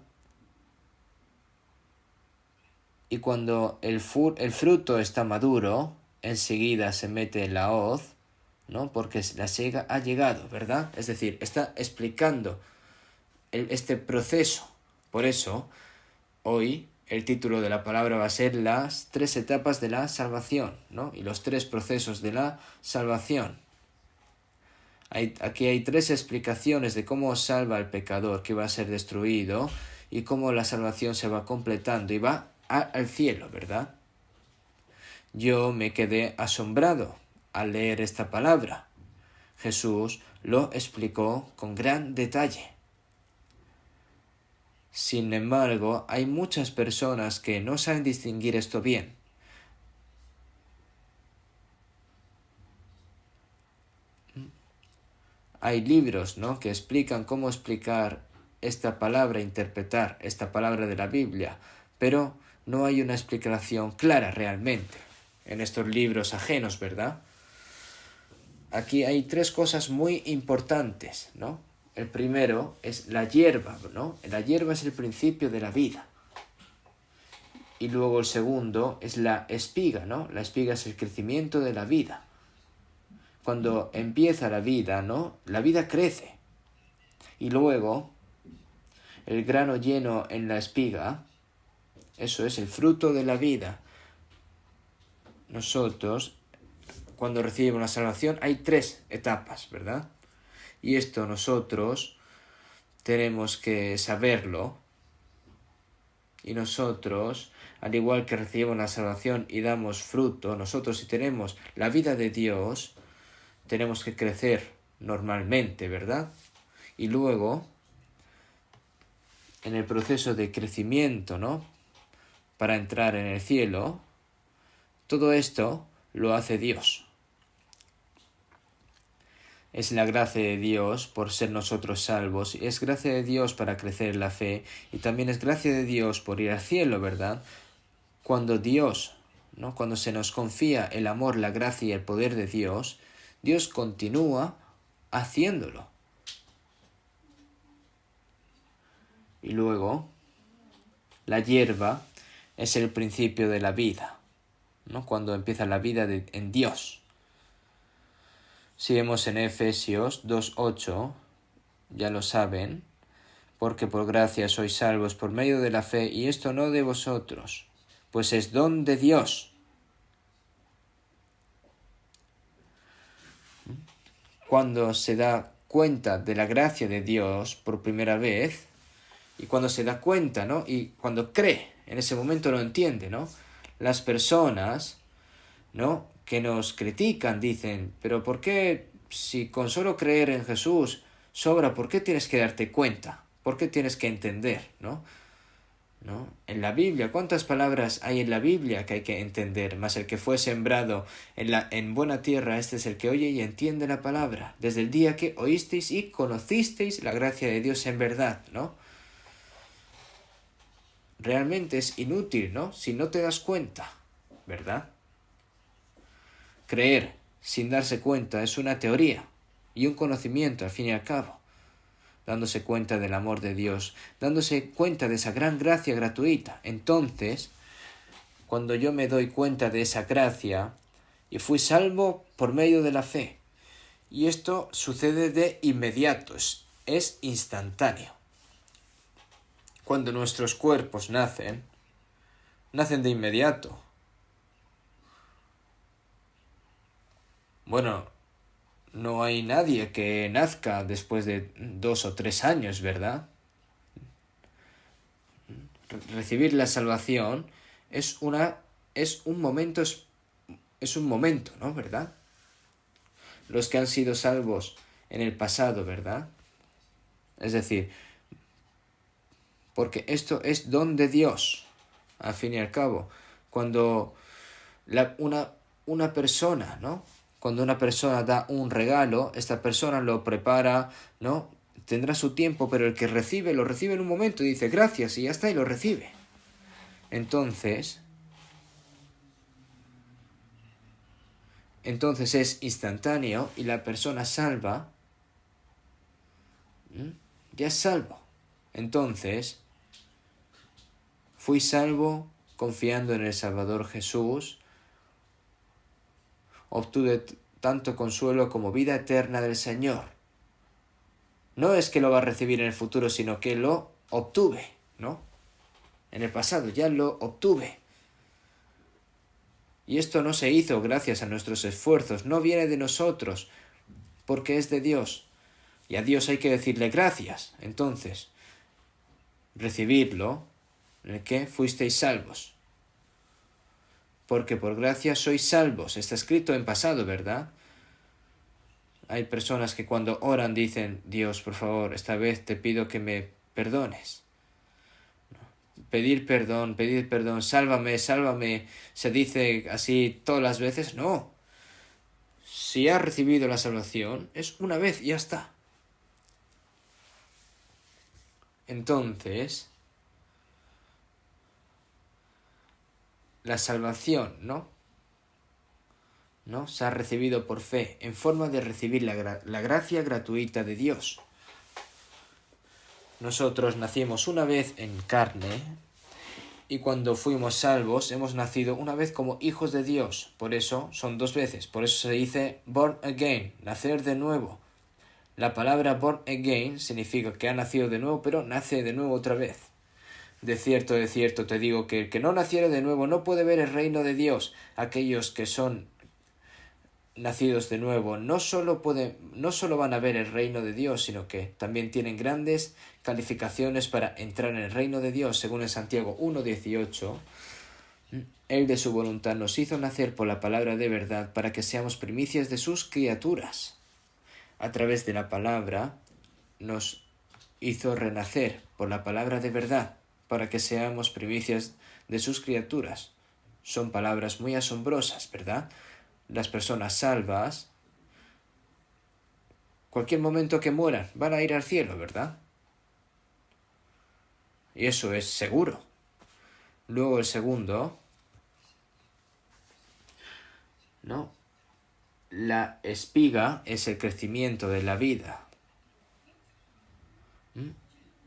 Y cuando el fruto está maduro, enseguida se mete en la hoz, ¿no? Porque la siega ha llegado, ¿verdad? Es decir, está explicando este proceso. Por eso, hoy el título de la palabra va a ser las 3 etapas de la salvación, ¿no? Y los 3 procesos de la salvación. Aquí hay 3 explicaciones de cómo salva al pecador que va a ser destruido y cómo la salvación se va completando y va al cielo, ¿verdad? Yo me quedé asombrado al leer esta palabra. Jesús lo explicó con gran detalle. Sin embargo, hay muchas personas que no saben distinguir esto bien. Hay libros, ¿no?, que explican cómo explicar esta palabra, interpretar esta palabra de la Biblia, pero no hay una explicación clara realmente en estos libros ajenos, ¿verdad? Aquí hay 3 cosas muy importantes, ¿no? El primero es la hierba, ¿no? La hierba es el principio de la vida. Y luego el segundo es la espiga, ¿no? La espiga es el crecimiento de la vida. Cuando empieza la vida, ¿no? La vida crece. Y luego el grano lleno en la espiga, eso es el fruto de la vida. Nosotros, cuando recibimos la salvación, hay 3 etapas, ¿verdad? Y esto nosotros tenemos que saberlo. Y nosotros, al igual que recibimos la salvación y damos fruto, nosotros si tenemos la vida de Dios, tenemos que crecer normalmente, ¿verdad? Y luego, en el proceso de crecimiento, ¿no? Para entrar en el cielo, todo esto lo hace Dios. Es la gracia de Dios por ser nosotros salvos, y es gracia de Dios para crecer en la fe, y también es gracia de Dios por ir al cielo, ¿verdad? Cuando Dios, ¿no? Cuando se nos confía el amor, la gracia y el poder de Dios, Dios continúa haciéndolo. Y luego, la hierba es el principio de la vida, ¿no? Cuando empieza la vida en Dios. Si vemos en Efesios 2:8, ya lo saben, porque por gracia sois salvos por medio de la fe, y esto no de vosotros, pues es don de Dios. Cuando se da cuenta de la gracia de Dios por primera vez, y cuando se da cuenta, ¿no? Y cuando cree, en ese momento lo entiende, ¿no? Las personas, ¿no? Que nos critican dicen, pero ¿por qué si con solo creer en Jesús sobra? ¿Por qué tienes que darte cuenta? ¿Por qué tienes que entender? ¿No? En la Biblia, ¿cuántas palabras hay en la Biblia que hay que entender? Mas el que fue sembrado en buena tierra, este es el que oye y entiende la palabra. Desde el día que oísteis y conocisteis la gracia de Dios en verdad, ¿no? Realmente es inútil, ¿no? Si no te das cuenta, ¿verdad? Creer sin darse cuenta es una teoría y un conocimiento al fin y al cabo. Dándose cuenta del amor de Dios, dándose cuenta de esa gran gracia gratuita. Entonces, cuando yo me doy cuenta de esa gracia, y fui salvo por medio de la fe. Y esto sucede de inmediato, es instantáneo. Cuando nuestros cuerpos nacen de inmediato. Bueno, no hay nadie que nazca después de 2 o 3 años, ¿verdad? Recibir la salvación es un momento, ¿no? ¿Verdad? Los que han sido salvos en el pasado, ¿verdad? Es decir, porque esto es don de Dios, al fin y al cabo. Cuando una persona, ¿no? Cuando una persona da un regalo, esta persona lo prepara, ¿no? Tendrá su tiempo, pero el que recibe, lo recibe en un momento y dice gracias y ya está y lo recibe. Entonces es instantáneo y la persona salva ya es salvo. Entonces, fui salvo confiando en el Salvador Jesús, obtuve tanto consuelo como vida eterna del Señor. No es que lo va a recibir en el futuro, sino que lo obtuve, ¿no? En el pasado ya lo obtuve. Y esto no se hizo gracias a nuestros esfuerzos, no viene de nosotros, porque es de Dios. Y a Dios hay que decirle gracias. Entonces, recibirlo, en el que fuisteis salvos. Porque por gracia sois salvos. Está escrito en pasado, ¿verdad? Hay personas que cuando oran dicen, Dios, por favor, esta vez te pido que me perdones. Pedir perdón, sálvame, se dice así todas las veces. No. Si has recibido la salvación, es una vez y ya está. Entonces, la salvación, ¿no? Se ha recibido por fe, en forma de recibir la gracia gratuita de Dios. Nosotros nacimos una vez en carne Y cuando fuimos salvos, hemos nacido una vez como hijos de Dios. Por eso son 2 veces. Por eso se dice born again, nacer de nuevo. La palabra born again significa que ha nacido de nuevo, pero nace de nuevo otra vez. De cierto te digo que el que no naciere de nuevo no puede ver el reino de Dios. Aquellos que son nacidos de nuevo no solo van a ver el reino de Dios, sino que también tienen grandes calificaciones para entrar en el reino de Dios, según en Santiago 1:18. Él de su voluntad nos hizo nacer por la palabra de verdad para que seamos primicias de sus criaturas. A través de la palabra nos hizo renacer por la palabra de verdad para que seamos primicias de sus criaturas. Son palabras muy asombrosas, ¿verdad? Las personas salvas, cualquier momento que mueran, van a ir al cielo, ¿verdad? Y eso es seguro. Luego el segundo, ¿no? La espiga es el crecimiento de la vida.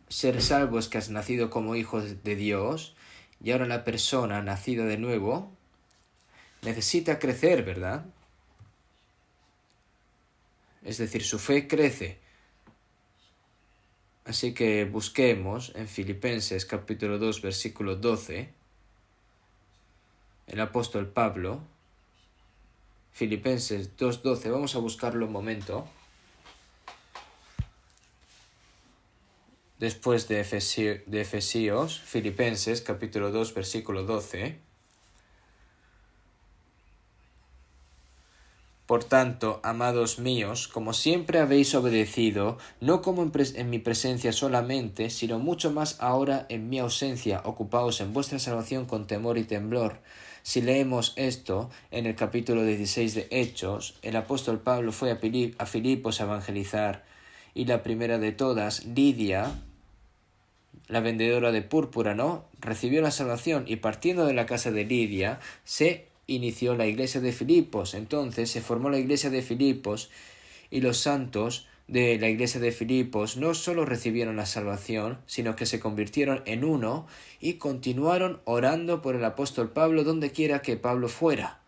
Ser salvo es que has nacido como hijo de Dios, y ahora la persona nacida de nuevo necesita crecer, ¿verdad? Es decir, su fe crece. Así que busquemos en Filipenses capítulo 2, versículo 12, el apóstol Pablo, Filipenses 2:12, vamos a buscarlo un momento. Después de Efesios, Filipenses capítulo 2, versículo 12. Por tanto, amados míos, como siempre habéis obedecido, no como en mi presencia solamente, sino mucho más ahora en mi ausencia, ocupaos en vuestra salvación con temor y temblor. Si leemos esto en el capítulo 16 de Hechos, el apóstol Pablo fue a Filipos a evangelizar, y la primera de todas, Lidia, la vendedora de púrpura, ¿no?, recibió la salvación, y partiendo de la casa de Lidia, se inició la iglesia de Filipos. Entonces se formó la iglesia de Filipos, y los santos de la iglesia de Filipos no solo recibieron la salvación, sino que se convirtieron en uno y continuaron orando por el apóstol Pablo donde quiera que Pablo fuera.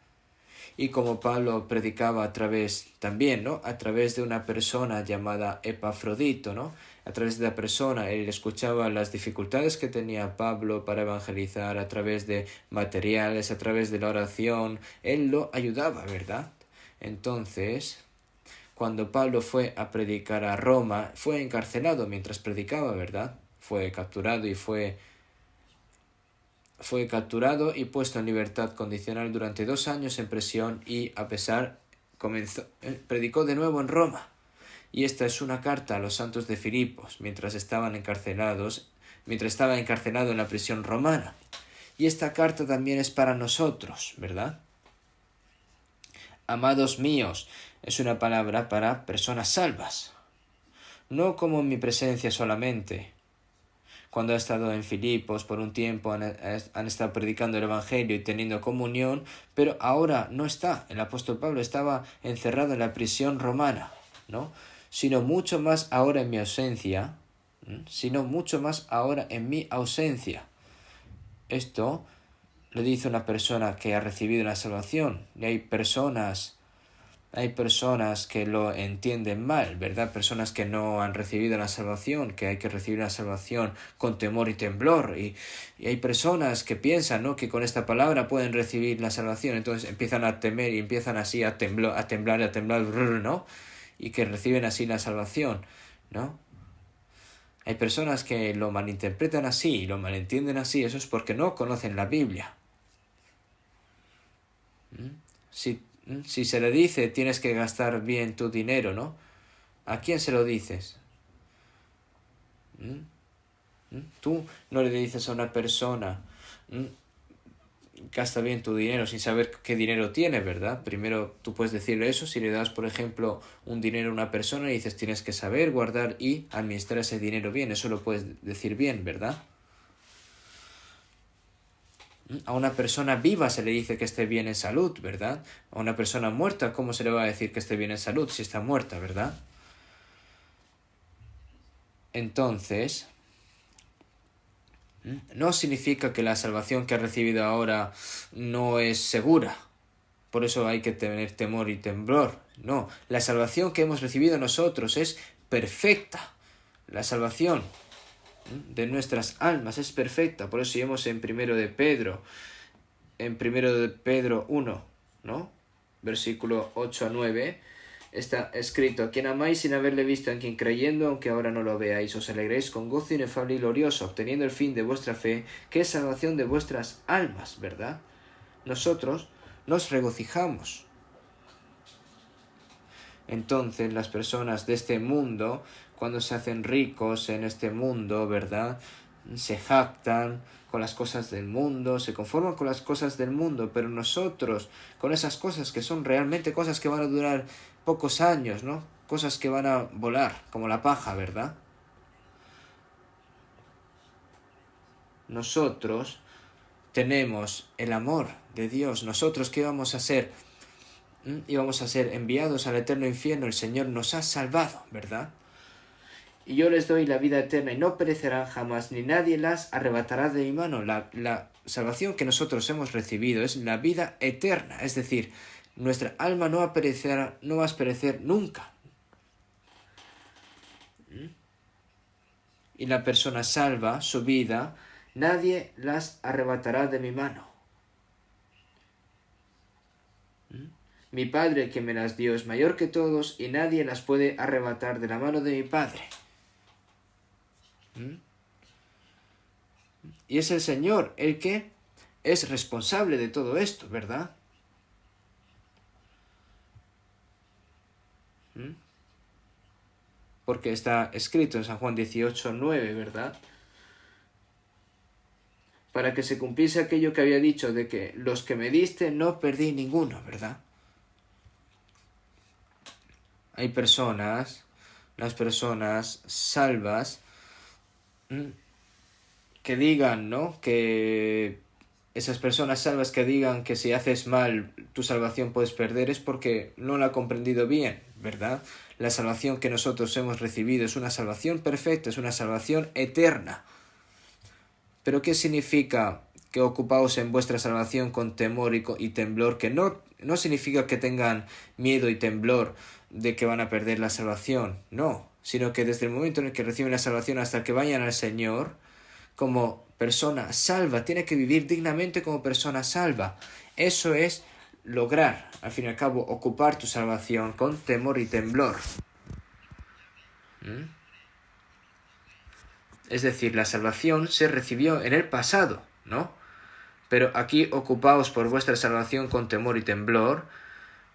Y como Pablo predicaba a través también, ¿no?, a través de una persona llamada Epafrodito, ¿no?, a través de la persona, él escuchaba las dificultades que tenía Pablo para evangelizar a través de materiales, a través de la oración, él lo ayudaba, ¿verdad? Entonces, cuando Pablo fue a predicar a Roma, fue encarcelado mientras predicaba, ¿verdad? Fue capturado y puesto en libertad condicional durante 2 años en prisión, y a pesar predicó de nuevo en Roma. Y esta es una carta a los santos de Filipos mientras estaba encarcelado en la prisión romana. Y esta carta también es para nosotros, ¿verdad? Amados míos, es una palabra para personas salvas. No como en mi presencia solamente. Cuando ha estado en Filipos por un tiempo han estado predicando el Evangelio y teniendo comunión, pero ahora no está. El apóstol Pablo estaba encerrado en la prisión romana, ¿no?, sino mucho más ahora en mi ausencia. Esto lo dice una persona que ha recibido la salvación, y hay personas que lo entienden mal, ¿verdad? Personas que no han recibido la salvación, que hay que recibir la salvación con temor y temblor. Y hay personas que piensan, ¿no?, que con esta palabra pueden recibir la salvación. Entonces empiezan a temer y empiezan así a temblar, ¿no?, y que reciben así la salvación, ¿no? Hay personas que lo malinterpretan así, lo malentienden así. Eso es porque no conocen la Biblia. Si se le dice tienes que gastar bien tu dinero, ¿no?, ¿a quién se lo dices? Tú no le dices a una persona gasta bien tu dinero sin saber qué dinero tiene, ¿verdad? Primero tú puedes decirle eso. Si le das, por ejemplo, un dinero a una persona y dices tienes que saber guardar y administrar ese dinero bien, eso lo puedes decir bien, ¿verdad? A una persona viva se le dice que esté bien en salud, ¿verdad? A una persona muerta, ¿cómo se le va a decir que esté bien en salud si está muerta, ¿verdad? Entonces, No significa que la salvación que has recibido ahora no es segura. Por eso hay que tener temor y temblor. No, la salvación que hemos recibido nosotros es perfecta. La salvación de nuestras almas es perfecta. Por eso vemos en primero de Pedro 1, ¿no? Versículo 8 a 9. Está escrito: a quien amáis sin haberle visto, en quien creyendo, aunque ahora no lo veáis, os alegréis con gozo inefable y glorioso, obteniendo el fin de vuestra fe, que es salvación de vuestras almas, ¿verdad? Nosotros nos regocijamos. Entonces las personas de este mundo, cuando se hacen ricos en este mundo, ¿verdad?, se jactan con las cosas del mundo, se conforman con las cosas del mundo, pero nosotros, con esas cosas que son realmente cosas que van a durar pocos años, ¿no? Cosas que van a volar, como la paja, ¿verdad? Nosotros tenemos el amor de Dios. Nosotros, ¿qué vamos a hacer? Íbamos a ser enviados al eterno infierno. El Señor nos ha salvado, ¿verdad? Y yo les doy la vida eterna y no perecerán jamás, ni nadie las arrebatará de mi mano. La salvación que nosotros hemos recibido es la vida eterna, es decir, nuestra alma no va a perecer nunca. Y la persona salva, su vida, nadie las arrebatará de mi mano. Mi Padre que me las dio es mayor que todos y nadie las puede arrebatar de la mano de mi Padre. Y es el Señor el que es responsable de todo esto, ¿verdad? Porque está escrito en San Juan 18:9, ¿verdad? Para que se cumpliese aquello que había dicho de que los que me diste no perdí ninguno, ¿verdad? Hay personas, las personas salvas, que digan, ¿no?, que esas personas salvas que digan que si haces mal tu salvación puedes perder, es porque no la han comprendido bien, ¿verdad? La salvación que nosotros hemos recibido es una salvación perfecta, es una salvación eterna. ¿Pero qué significa que ocupaos en vuestra salvación con temor y temblor? Que no significa que tengan miedo y temblor de que van a perder la salvación, no, sino que desde el momento en el que reciben la salvación hasta que vayan al Señor, como persona salva, tiene que vivir dignamente como persona salva. Eso es lograr, al fin y al cabo, ocupar tu salvación con temor y temblor. Es decir, la salvación se recibió en el pasado, ¿no? Pero aquí ocupaos por vuestra salvación con temor y temblor,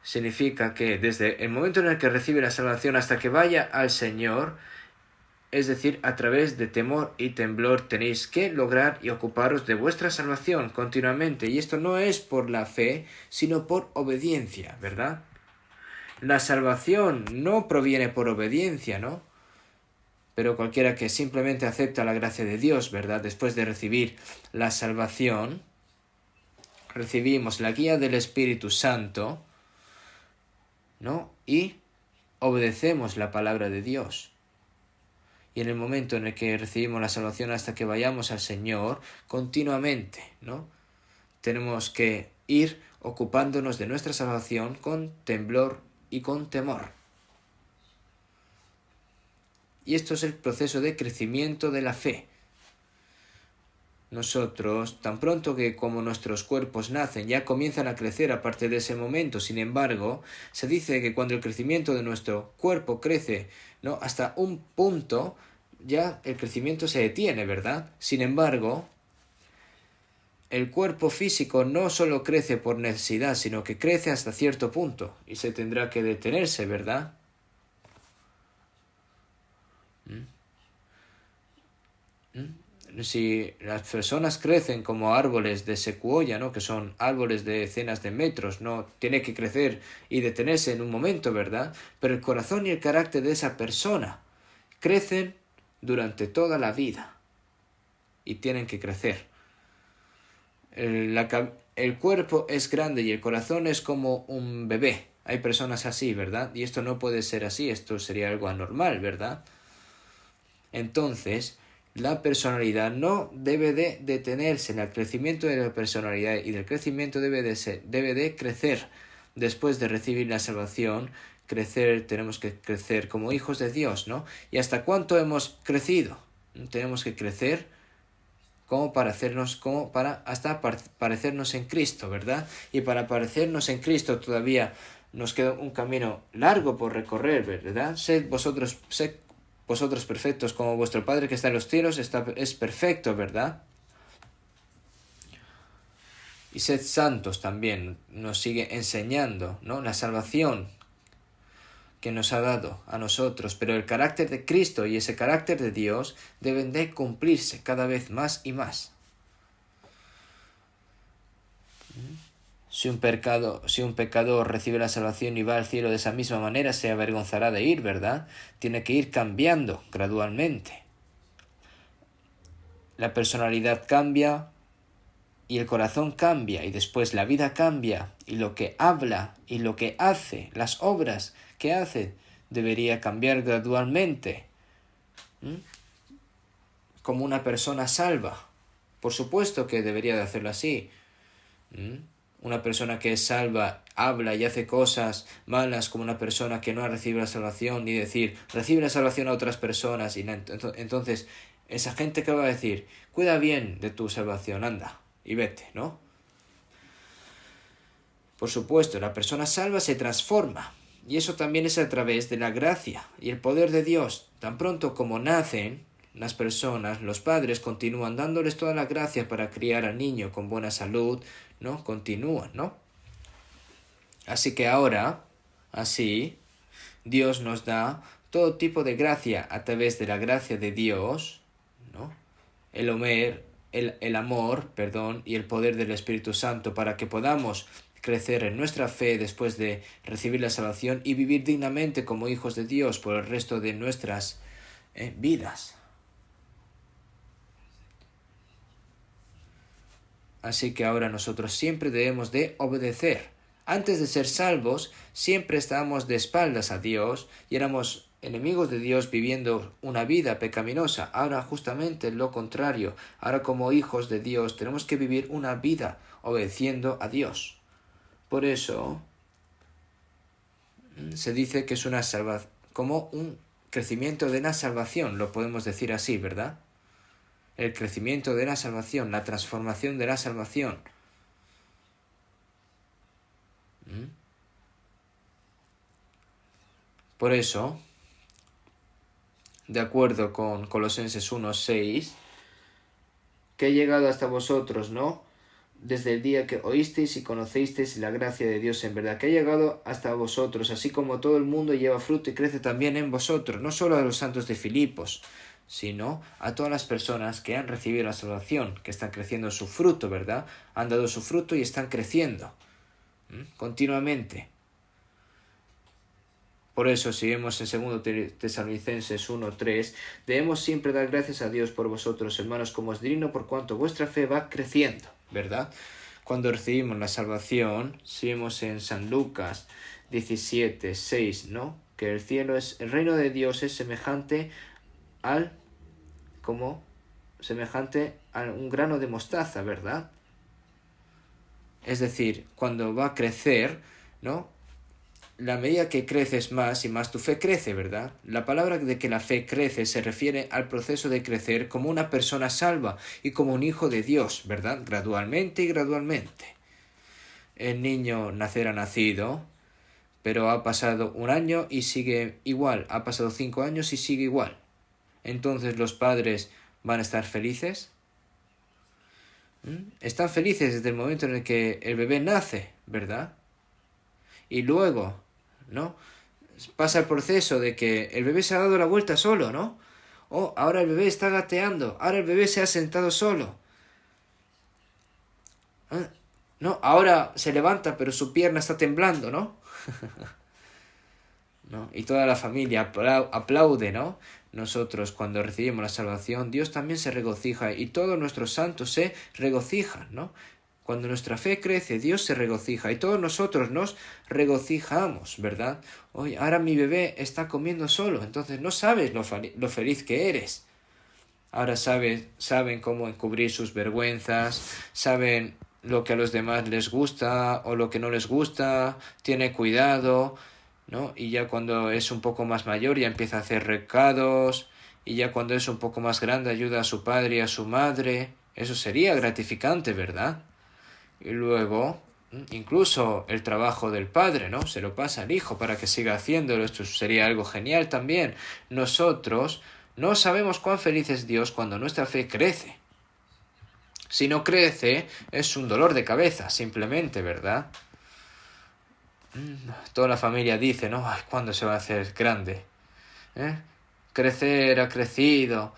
significa que desde el momento en el que recibe la salvación hasta que vaya al Señor, es decir, a través de temor y temblor tenéis que lograr y ocuparos de vuestra salvación continuamente. Y esto no es por la fe, sino por obediencia, ¿verdad? La salvación no proviene por obediencia, ¿no? Pero cualquiera que simplemente acepta la gracia de Dios, ¿verdad?, después de recibir la salvación, recibimos la guía del Espíritu Santo, ¿no?, y obedecemos la palabra de Dios. Y en el momento en el que recibimos la salvación hasta que vayamos al Señor, continuamente, ¿no?, tenemos que ir ocupándonos de nuestra salvación con temblor y con temor. Y esto es el proceso de crecimiento de la fe. Nosotros, tan pronto que como nuestros cuerpos nacen, ya comienzan a crecer a partir de ese momento. Sin embargo, se dice que cuando el crecimiento de nuestro cuerpo crece, ¿no?, hasta un punto, ya el crecimiento se detiene, ¿verdad? Sin embargo, el cuerpo físico no solo crece por necesidad, sino que crece hasta cierto punto y se tendrá que detenerse, ¿verdad? Si las personas crecen como árboles de secuoya, ¿no?, que son árboles de decenas de metros, no tiene que crecer y detenerse en un momento, ¿verdad? Pero el corazón y el carácter de esa persona crecen durante toda la vida y tienen que crecer. El cuerpo es grande y el corazón es como un bebé. Hay personas así, ¿verdad? Y esto no puede ser así, esto sería algo anormal, ¿verdad? Entonces, La personalidad no debe de detenerse. El crecimiento de la personalidad y del crecimiento debe de crecer. Después de recibir la salvación, tenemos que crecer como hijos de Dios, ¿no? ¿Y hasta cuánto hemos crecido? Tenemos que crecer hasta parecernos en Cristo, ¿verdad? Y para parecernos en Cristo todavía nos queda un camino largo por recorrer, ¿verdad? Sed vosotros perfectos como vuestro Padre que está en los cielos es perfecto, ¿verdad? Y sed santos también, nos sigue enseñando, ¿no? La salvación que nos ha dado a nosotros, pero el carácter de Cristo y ese carácter de Dios deben de cumplirse cada vez más y más. Si un pecador recibe la salvación y va al cielo de esa misma manera, se avergonzará de ir, ¿verdad? Tiene que ir cambiando gradualmente. La personalidad cambia y el corazón cambia y después la vida cambia y lo que habla y lo que hace, las obras que hace, debería cambiar gradualmente. Como una persona salva. Por supuesto que debería de hacerlo así. Una persona que es salva habla y hace cosas malas como una persona que no ha recibido la salvación, ni decir, recibe la salvación a otras personas. Y entonces, esa gente que va a decir, cuida bien de tu salvación, anda y vete, ¿no? Por supuesto, la persona salva se transforma. Y eso también es a través de la gracia y el poder de Dios. Tan pronto como nacen las personas, los padres continúan dándoles toda la gracia para criar al niño con buena salud, ¿no? Continúan, ¿no? Así que ahora, así, Dios nos da todo tipo de gracia a través de la gracia de Dios, ¿no? El amor, y el poder del Espíritu Santo para que podamos crecer en nuestra fe después de recibir la salvación y vivir dignamente como hijos de Dios por el resto de nuestras vidas. Así que ahora nosotros siempre debemos de obedecer. Antes de ser salvos, siempre estábamos de espaldas a Dios y éramos enemigos de Dios viviendo una vida pecaminosa. Ahora justamente lo contrario. Ahora como hijos de Dios tenemos que vivir una vida obedeciendo a Dios. Por eso se dice que es una salvación, como un crecimiento de la salvación, lo podemos decir así, ¿verdad? El crecimiento de la salvación, la transformación de la salvación. Por eso, de acuerdo con Colosenses 1:6, que he llegado hasta vosotros, ¿no? Desde el día que oísteis y conocisteis la gracia de Dios en verdad, que ha llegado hasta vosotros, así como todo el mundo lleva fruto y crece también en vosotros, no solo a los santos de Filipos, sino a todas las personas que han recibido la salvación, que están creciendo su fruto, ¿verdad? Han dado su fruto y están creciendo continuamente. Por eso, si vemos en 2 Tesalonicenses 1:3, debemos siempre dar gracias a Dios por vosotros, hermanos, como es digno, por cuanto vuestra fe va creciendo, ¿verdad? Cuando recibimos la salvación, si vemos en San Lucas 17:6, ¿no? Que el reino de Dios es semejante a un grano de mostaza, ¿verdad? Es decir, cuando va a crecer, ¿no? La medida que creces más y más tu fe crece, ¿verdad? La palabra de que la fe crece se refiere al proceso de crecer como una persona salva y como un hijo de Dios, ¿verdad? Gradualmente y gradualmente. El niño nacerá nacido, pero ha pasado 1 año y sigue igual, ha pasado 5 años y sigue igual. Entonces los padres van a estar felices. Están felices desde el momento en el que el bebé nace, ¿verdad? Y luego, ¿no? Pasa el proceso de que el bebé se ha dado la vuelta solo, ¿no? Ahora el bebé está gateando, ahora el bebé se ha sentado solo. No, ahora se levanta pero su pierna está temblando, ¿no? ¿No? Y toda la familia aplaude, ¿no? Nosotros cuando recibimos la salvación, Dios también se regocija y todos nuestros santos se regocijan, ¿no? Cuando nuestra fe crece, Dios se regocija y todos nosotros nos regocijamos, ¿verdad? Oye, ahora mi bebé está comiendo solo, entonces no sabes lo feliz que eres. Ahora saben cómo encubrir sus vergüenzas, saben lo que a los demás les gusta o lo que no les gusta, tiene cuidado, ¿no? Y ya cuando es un poco más mayor ya empieza a hacer recados, y ya cuando es un poco más grande ayuda a su padre y a su madre. Eso sería gratificante, ¿verdad? Y luego, incluso el trabajo del padre, ¿no? Se lo pasa al hijo para que siga haciéndolo. Esto sería algo genial también. Nosotros no sabemos cuán feliz es Dios cuando nuestra fe crece. Si no crece, es un dolor de cabeza, simplemente, ¿verdad? Toda la familia dice, ¿no? Ay, ¿cuándo se va a hacer grande? Crecer ha crecido,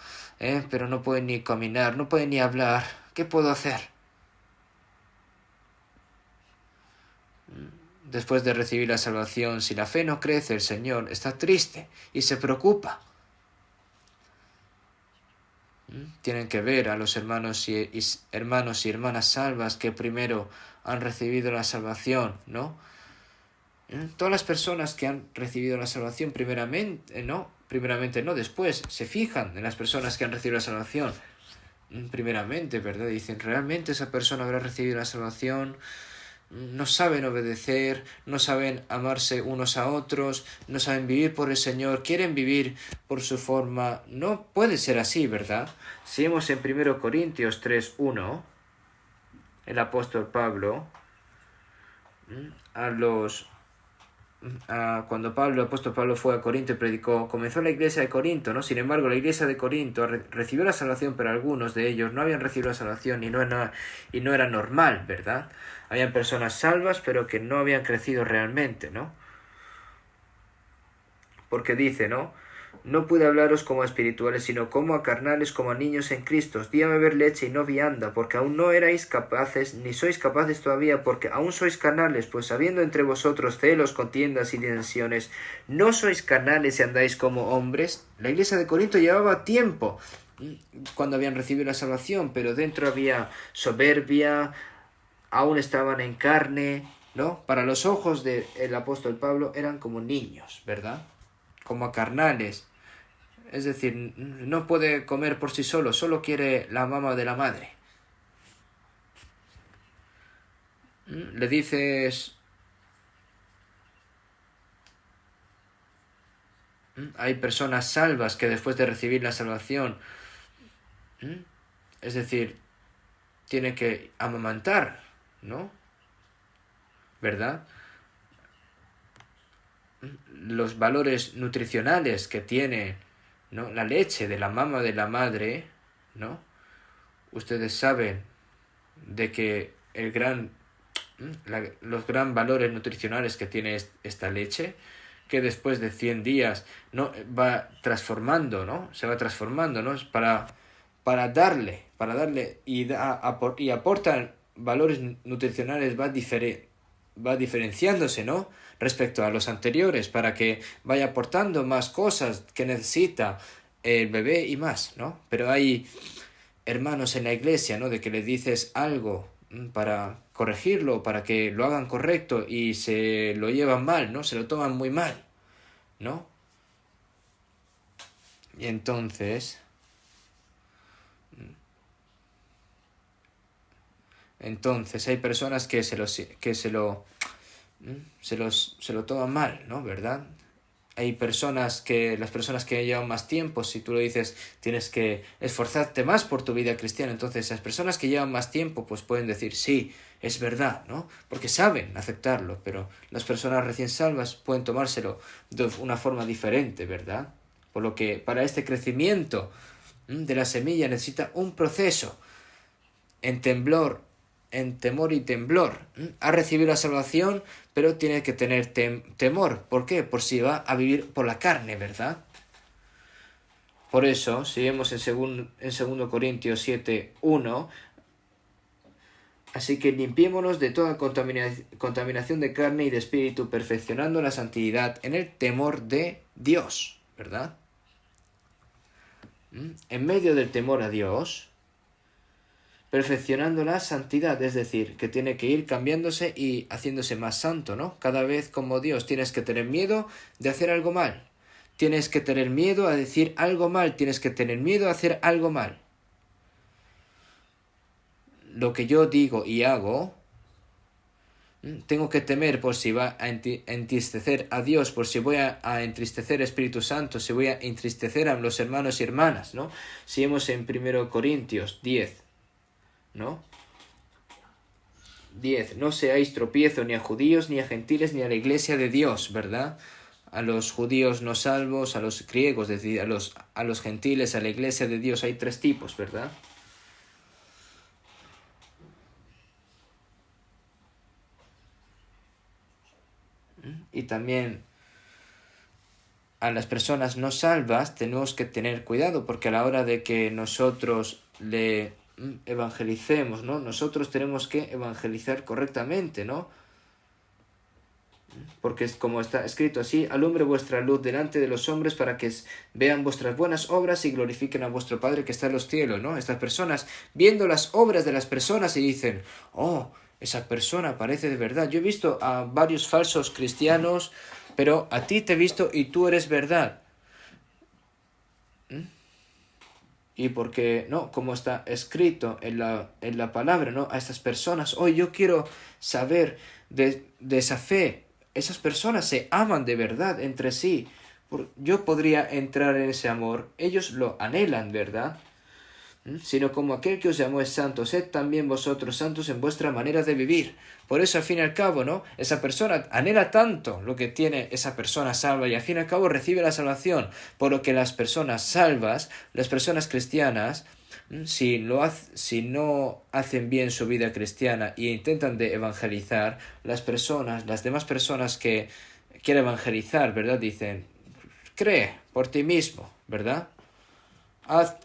pero no puede ni caminar, no puede ni hablar. ¿Qué puedo hacer? Después de recibir la salvación, si la fe no crece, el Señor está triste y se preocupa. Tienen que ver a los hermanos y hermanas salvas que primero han recibido la salvación, ¿no? Todas las personas que han recibido la salvación primeramente no, después se fijan en las personas que han recibido la salvación primeramente, ¿verdad? Dicen, ¿realmente esa persona habrá recibido la salvación? No saben obedecer, no saben amarse unos a otros, no saben vivir por el Señor, quieren vivir por su forma. No puede ser así, ¿verdad? Si vemos en 1 Corintios 3:1, el apóstol Pablo, cuando el apóstol Pablo fue a Corinto y predicó, comenzó la iglesia de Corinto, ¿no? Sin embargo, la iglesia de Corinto recibió la salvación, pero algunos de ellos no habían recibido la salvación y no era normal, ¿verdad? Habían personas salvas, pero que no habían crecido realmente, ¿no? Porque dice, ¿no? No pude hablaros como a espirituales, sino como a carnales, como a niños en Cristo. Os di a beber leche y no vianda, porque aún no erais capaces, ni sois capaces todavía, porque aún sois carnales, pues habiendo entre vosotros celos, contiendas y disensiones, no sois carnales y andáis como hombres. La iglesia de Corinto llevaba tiempo cuando habían recibido la salvación, pero dentro había soberbia, aún estaban en carne, ¿no? Para los ojos del apóstol Pablo eran como niños, ¿verdad? Como a carnales. Es decir, no puede comer por sí solo quiere la mama de la madre. Le dices... Hay personas salvas que después de recibir la salvación, es decir, tiene que amamantar, ¿no? ¿Verdad? Los valores nutricionales que tiene, ¿no? La leche de la mama de la madre, ¿no? Ustedes saben de que los gran valores nutricionales que tiene esta leche, que después de 100 días no va transformando, ¿no? Se va transformando, ¿no? Es para darle y aportan valores nutricionales, va diferenciándose, ¿no? Respecto a los anteriores, para que vaya aportando más cosas que necesita el bebé y más, ¿no? Pero hay hermanos en la iglesia, ¿no? De que le dices algo para corregirlo, para que lo hagan correcto y se lo llevan mal, ¿no? Se lo toman muy mal, ¿no? Y entonces hay personas que se lo toman mal, ¿no? ¿Verdad? Hay las personas que llevan más tiempo, si tú lo dices, tienes que esforzarte más por tu vida cristiana, entonces las personas que llevan más tiempo pues pueden decir, sí, es verdad, ¿no? Porque saben aceptarlo, pero las personas recién salvas pueden tomárselo de una forma diferente, ¿verdad? Por lo que para este crecimiento de la semilla necesita un proceso en temor y temblor. Ha recibido la salvación, pero tiene que tener temor. ¿Por qué? Por si va a vivir por la carne, ¿verdad? Por eso, si vemos en 2 Corintios 7:1, así que limpiémonos de toda contaminación de carne y de espíritu, perfeccionando la santidad en el temor de Dios, ¿verdad? En medio del temor a Dios, perfeccionando la santidad, es decir, que tiene que ir cambiándose y haciéndose más santo, ¿no? Cada vez como Dios tienes que tener miedo de hacer algo mal. tienes que tener miedo a decir algo mal, tienes que tener miedo a hacer algo mal. Lo que yo digo y hago, tengo que temer por si va a entristecer a Dios, por si voy a entristecer al Espíritu Santo, si voy a entristecer a los hermanos y hermanas, ¿no? Si vemos en 1 Corintios 10, ¿no? 10. No seáis tropiezo ni a judíos, ni a gentiles, ni a la iglesia de Dios, ¿verdad? A los judíos no salvos, a los griegos, es decir, a los gentiles, a la iglesia de Dios. Hay 3 tipos, ¿verdad? Y también a las personas no salvas tenemos que tener cuidado, porque a la hora de que nosotros le evangelicemos, ¿no? Nosotros tenemos que evangelizar correctamente, ¿no? Porque es como está escrito así: alumbre vuestra luz delante de los hombres para que vean vuestras buenas obras y glorifiquen a vuestro Padre que está en los cielos, ¿no? Estas personas viendo las obras de las personas y dicen: oh, esa persona parece de verdad. Yo he visto a varios falsos cristianos, pero a ti te he visto y tú eres verdad. Y porque, ¿no? Como está escrito en la palabra, ¿no? A estas personas: hoy yo quiero saber de esa fe. Esas personas se aman de verdad entre sí. Yo podría entrar en ese amor. Ellos lo anhelan, ¿verdad? Sino como aquel que os llamó es santo, sed también vosotros santos en vuestra manera de vivir. Por eso, al fin y al cabo, ¿no? Esa persona anhela tanto lo que tiene esa persona salva y al fin y al cabo recibe la salvación. Por lo que las personas salvas, las personas cristianas, si no hacen bien su vida cristiana y intentan de evangelizar, las demás personas que quieren evangelizar, ¿verdad? Dicen: cree por ti mismo, ¿verdad?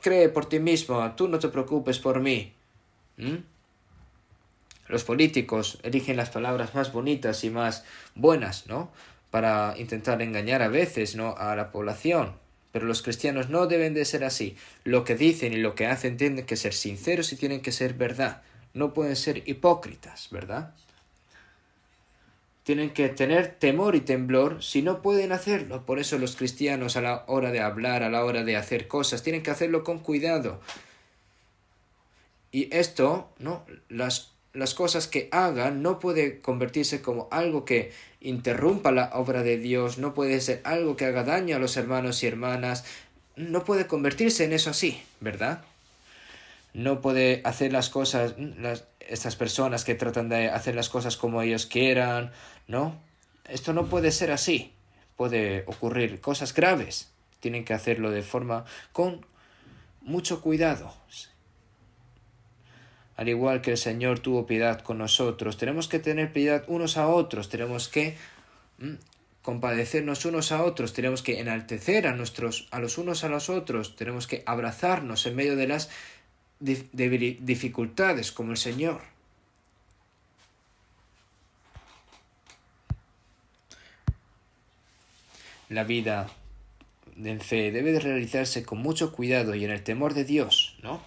Cree por ti mismo, tú no te preocupes por mí. Los políticos eligen las palabras más bonitas y más buenas, ¿no? Para intentar engañar a veces, ¿no? A la población. Pero los cristianos no deben de ser así. Lo que dicen y lo que hacen tienen que ser sinceros y tienen que ser verdad. No pueden ser hipócritas, ¿verdad? Tienen que tener temor y temblor si no pueden hacerlo. Por eso los cristianos, a la hora de hablar, a la hora de hacer cosas, tienen que hacerlo con cuidado. Y esto, ¿no? Las cosas que hagan no puede convertirse como algo que interrumpa la obra de Dios, no puede ser algo que haga daño a los hermanos y hermanas, no puede convertirse en eso así, ¿verdad? No puede hacer las cosas, estas personas que tratan de hacer las cosas como ellos quieran, ¿no? Esto no puede ser así. Puede ocurrir cosas graves. Tienen que hacerlo de forma con mucho cuidado. Al igual que el Señor tuvo piedad con nosotros, tenemos que tener piedad unos a otros, tenemos que compadecernos unos a otros, tenemos que enaltecer a los unos a los otros, tenemos que abrazarnos en medio de las dificultades como el Señor. La vida en fe debe de realizarse con mucho cuidado y en el temor de Dios, ¿no?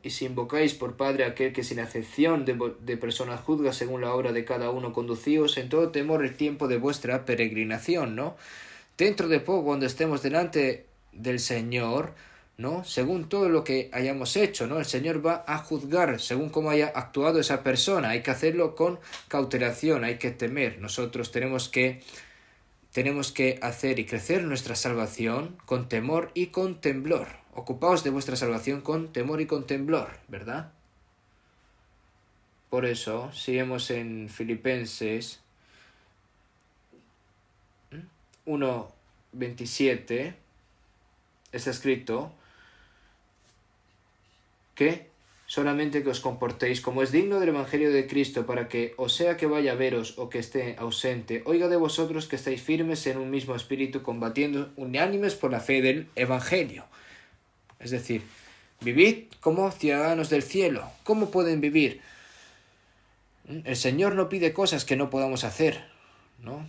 Y si invocáis por Padre a aquel que sin acepción de personas juzga según la obra de cada uno, conducíos en todo temor el tiempo de vuestra peregrinación, ¿no? Dentro de poco, cuando estemos delante del Señor, ¿no? Según todo lo que hayamos hecho, ¿no? El Señor va a juzgar según cómo haya actuado esa persona. Hay que hacerlo con cautelación, hay que temer. Nosotros tenemos que hacer y crecer nuestra salvación con temor y con temblor. Ocupaos de vuestra salvación con temor y con temblor, ¿verdad? Por eso, si vemos en Filipenses 1:27, está escrito que solamente que os comportéis como es digno del Evangelio de Cristo, para que, o sea que vaya a veros o que esté ausente, oiga de vosotros que estáis firmes en un mismo espíritu, combatiendo unánimes por la fe del Evangelio. Es decir, vivid como ciudadanos del cielo. ¿Cómo pueden vivir? El Señor no pide cosas que no podamos hacer, ¿no?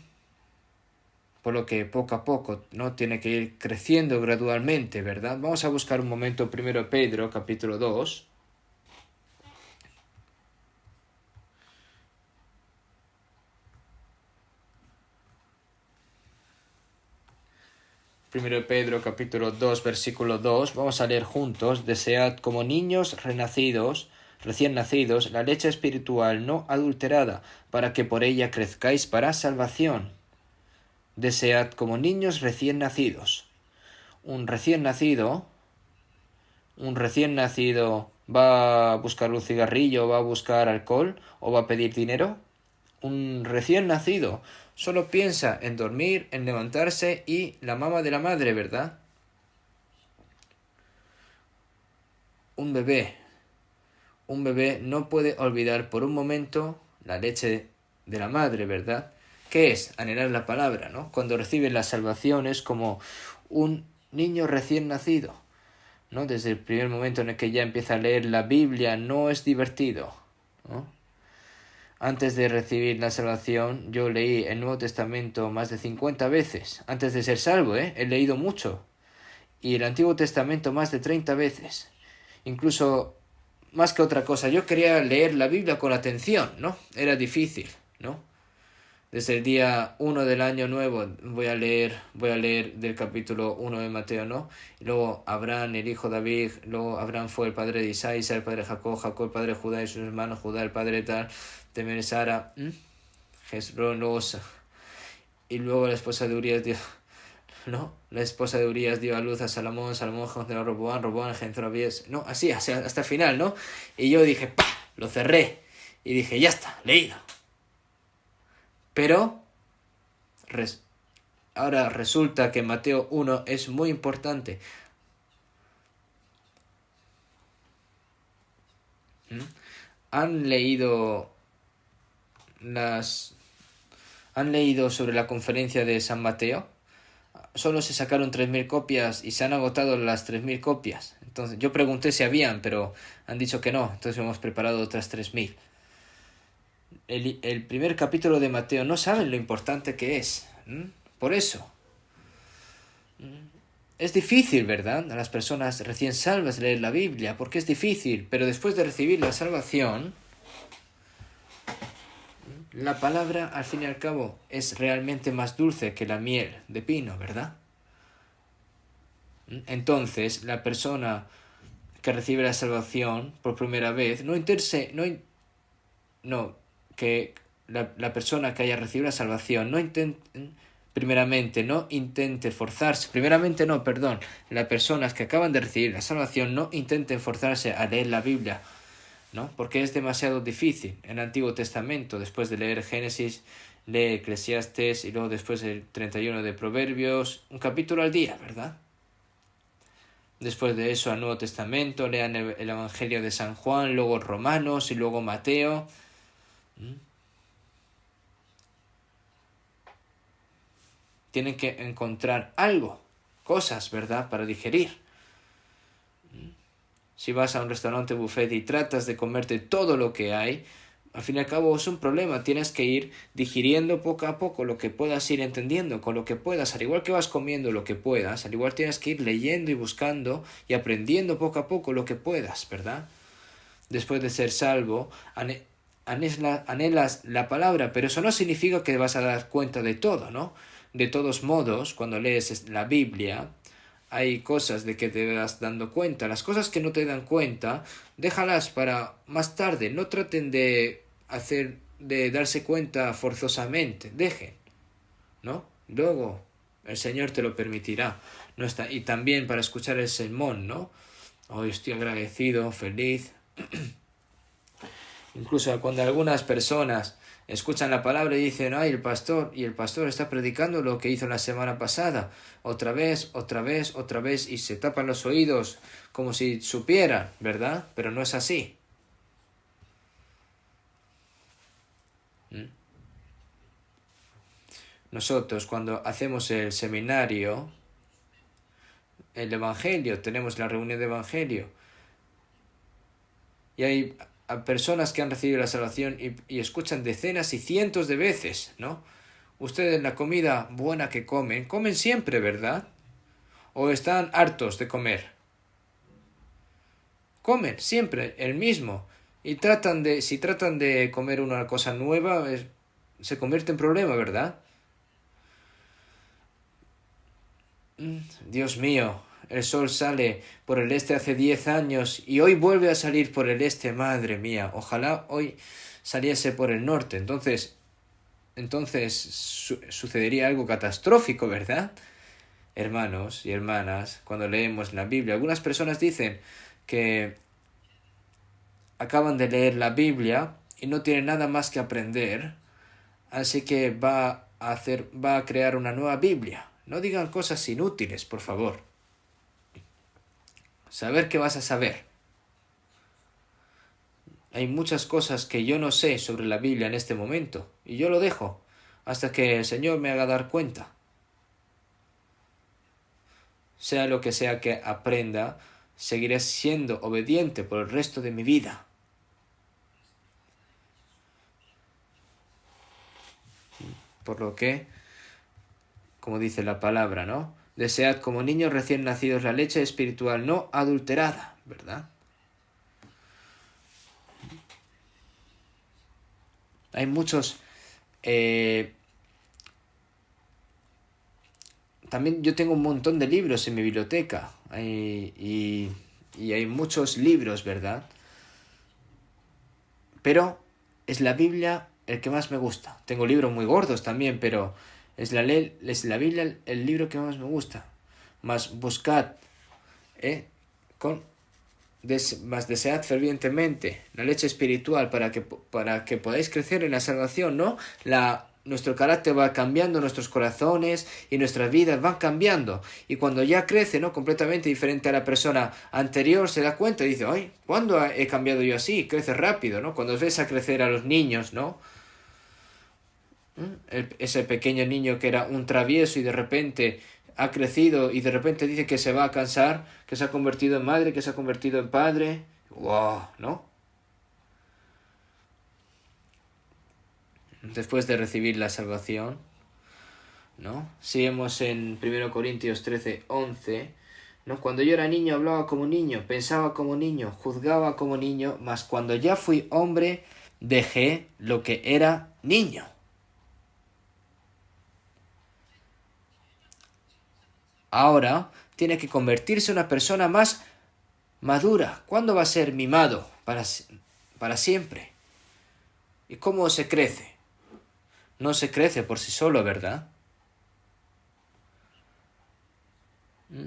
Por lo que poco a poco, ¿no? Tiene que ir creciendo gradualmente, ¿verdad? Vamos a buscar un momento 1 Pedro, capítulo 2. 1 Pedro capítulo 2 versículo 2, vamos a leer juntos: desead como niños recién nacidos, la leche espiritual no adulterada, para que por ella crezcáis para salvación. Desead como niños recién nacidos. Un recién nacido va a buscar un cigarrillo, va a buscar alcohol o va a pedir dinero. Un recién nacido solo piensa en dormir, en levantarse y la mama de la madre, ¿verdad? Un bebé no puede olvidar por un momento la leche de la madre, ¿verdad? ¿Qué es? Anhelar la palabra, ¿no? Cuando recibe la salvación es como un niño recién nacido, ¿no? Desde el primer momento en el que ya empieza a leer la Biblia no es divertido, ¿no? Antes de recibir la salvación, yo leí el Nuevo Testamento más de 50 veces. Antes de ser salvo, he leído mucho. Y el Antiguo Testamento más de 30 veces. Incluso, más que otra cosa, yo quería leer la Biblia con atención, ¿no? Era difícil, ¿no? Desde el día 1 del año nuevo voy a leer del capítulo 1 de Mateo, ¿no? Y luego Abraham, el hijo de David, luego Abraham fue el padre de Isaac, Isaac el padre de Jacob, Jacob el padre de Judá y sus hermanos, Judá el padre de tal, de Sara, Hezrón, y luego la esposa de Urias dio, ¿no? La esposa de Urias dio a luz a Salomón, Salomón engendró a Roboam, Roboam engendró a Abías, ¿no? Así, hasta el final, ¿no? Y yo dije, ¡pah! Lo cerré. Y dije, ya está, leído. Pero ahora resulta que Mateo 1 es muy importante. ¿Han leído sobre la conferencia de San Mateo? Solo se sacaron 3.000 copias y se han agotado las 3.000 copias. Entonces, yo pregunté si habían, pero han dicho que no. Entonces hemos preparado otras 3.000. El primer capítulo de Mateo, no saben lo importante que es. Por eso. Es difícil, ¿verdad? A las personas recién salvas leer la Biblia, porque es difícil. Pero después de recibir la salvación, la palabra, al fin y al cabo, es realmente más dulce que la miel de pino, ¿verdad? Entonces, la persona que recibe la salvación por primera vez, que la persona que haya recibido la salvación no intente forzarse, las personas que acaban de recibir la salvación no intenten forzarse a leer la Biblia, ¿no? Porque es demasiado difícil. En el Antiguo Testamento, después de leer Génesis, lee Eclesiastes y luego después el 31 de Proverbios, un capítulo al día, ¿verdad? Después de eso al Nuevo Testamento, lean el Evangelio de San Juan, luego Romanos y luego Mateo. Tienen que encontrar algo, cosas, ¿verdad?, para digerir. Si vas a un restaurante buffet y tratas de comerte todo lo que hay, al fin y al cabo es un problema. Tienes que ir digiriendo poco a poco lo que puedas ir entendiendo, con lo que puedas. Al igual que vas comiendo lo que puedas, al igual tienes que ir leyendo y buscando y aprendiendo poco a poco lo que puedas, ¿verdad? Después de ser salvo, anhelas la palabra, pero eso no significa que vas a dar cuenta de todo, ¿no? De todos modos, cuando lees la Biblia, hay cosas de que te vas dando cuenta. Las cosas que no te dan cuenta, déjalas para más tarde. No traten de darse cuenta forzosamente. Dejen, ¿no? Luego el Señor te lo permitirá. No está, y también para escuchar el sermón, ¿no? Hoy estoy agradecido, feliz. Incluso cuando algunas personas escuchan la palabra y dicen, ay, el pastor está predicando lo que hizo la semana pasada, otra vez, y se tapan los oídos como si supieran, ¿verdad? Pero no es así. Nosotros cuando hacemos el seminario, el Evangelio, tenemos la reunión de Evangelio, y hay personas que han recibido la salvación y escuchan decenas y cientos de veces, ¿no? Ustedes la comida buena que comen siempre, ¿verdad? ¿O están hartos de comer? Comen siempre el mismo. Y si tratan de comer una cosa nueva, se convierte en problema, ¿verdad? Dios mío, el sol sale por el este hace 10 años y hoy vuelve a salir por el este, madre mía. Ojalá hoy saliese por el norte. Entonces sucedería algo catastrófico, ¿verdad? Hermanos y hermanas, cuando leemos la Biblia, algunas personas dicen que acaban de leer la Biblia y no tienen nada más que aprender, así que va a crear una nueva Biblia. No digan cosas inútiles, por favor. Saber qué vas a saber. Hay muchas cosas que yo no sé sobre la Biblia en este momento, y yo lo dejo hasta que el Señor me haga dar cuenta. Sea lo que sea que aprenda, seguiré siendo obediente por el resto de mi vida. Por lo que, como dice la palabra, ¿no? Desead como niños recién nacidos la leche espiritual no adulterada, ¿verdad? Hay muchos... También yo tengo un montón de libros en mi biblioteca y hay muchos libros, ¿verdad? Pero es la Biblia el que más me gusta. Tengo libros muy gordos también, pero es la Biblia el libro que más me gusta. Más buscad, más desead fervientemente la leche espiritual para que podáis crecer en la salvación, ¿no? Nuestro carácter va cambiando, nuestros corazones y nuestras vidas van cambiando. Y cuando ya crece, ¿no? Completamente diferente a la persona anterior, se da cuenta y dice, ¡ay! ¿Cuándo he cambiado yo así? Crece rápido, ¿no? Cuando ves a crecer a los niños, ¿no? Ese pequeño niño que era un travieso y de repente ha crecido y de repente dice que se va a cansar, que se ha convertido en madre, que se ha convertido en padre. ¡Wow! ¿No? Después de recibir la salvación, ¿no? Si vemos en 1 Corintios 13:11, ¿no? Cuando yo era niño hablaba como niño, pensaba como niño, juzgaba como niño, mas cuando ya fui hombre dejé lo que era niño. Ahora tiene que convertirse en una persona más madura. ¿Cuándo va a ser mimado? Para siempre. ¿Y cómo se crece? No se crece por sí solo, ¿verdad?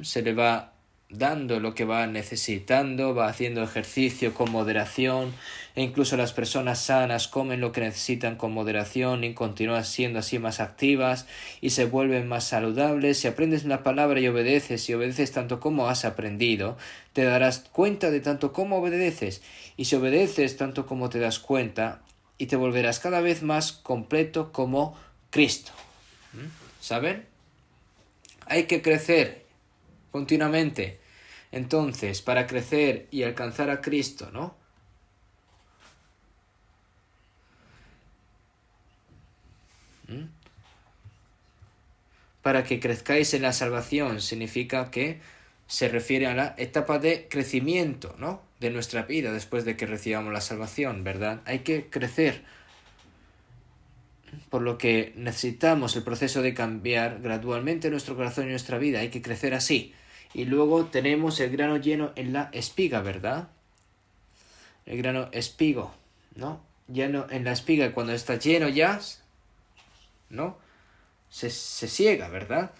Se le va dando lo que va necesitando, va haciendo ejercicio con moderación, e incluso las personas sanas comen lo que necesitan con moderación y continúan siendo así más activas y se vuelven más saludables. Si aprendes la palabra y obedeces tanto como has aprendido, te darás cuenta de tanto como obedeces, y si obedeces tanto como te das cuenta, y te volverás cada vez más completo como Cristo. ¿Saben? Hay que crecer continuamente. Entonces, para crecer y alcanzar a Cristo, ¿no? Para que crezcáis en la salvación significa que se refiere a la etapa de crecimiento, ¿no? De nuestra vida después de que recibamos la salvación, ¿verdad? Hay que crecer. Por lo que necesitamos el proceso de cambiar gradualmente nuestro corazón y nuestra vida. Hay que crecer así. Y luego tenemos el grano lleno en la espiga, ¿verdad? El grano espigo, ¿no? Lleno en la espiga, cuando está lleno ya, ¿no? Se ciega, ¿verdad?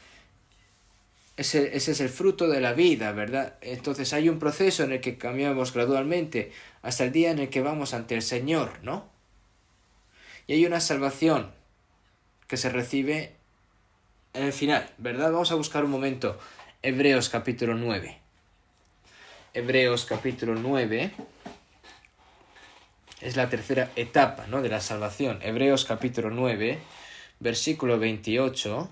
Ese es el fruto de la vida, ¿verdad? Entonces hay un proceso en el que cambiamos gradualmente hasta el día en el que vamos ante el Señor, ¿no? Y hay una salvación que se recibe en el final, ¿verdad? Vamos a buscar un momento Hebreos capítulo 9. Hebreos capítulo 9 es la tercera etapa, ¿no? De la salvación. Hebreos capítulo 9, versículo 28.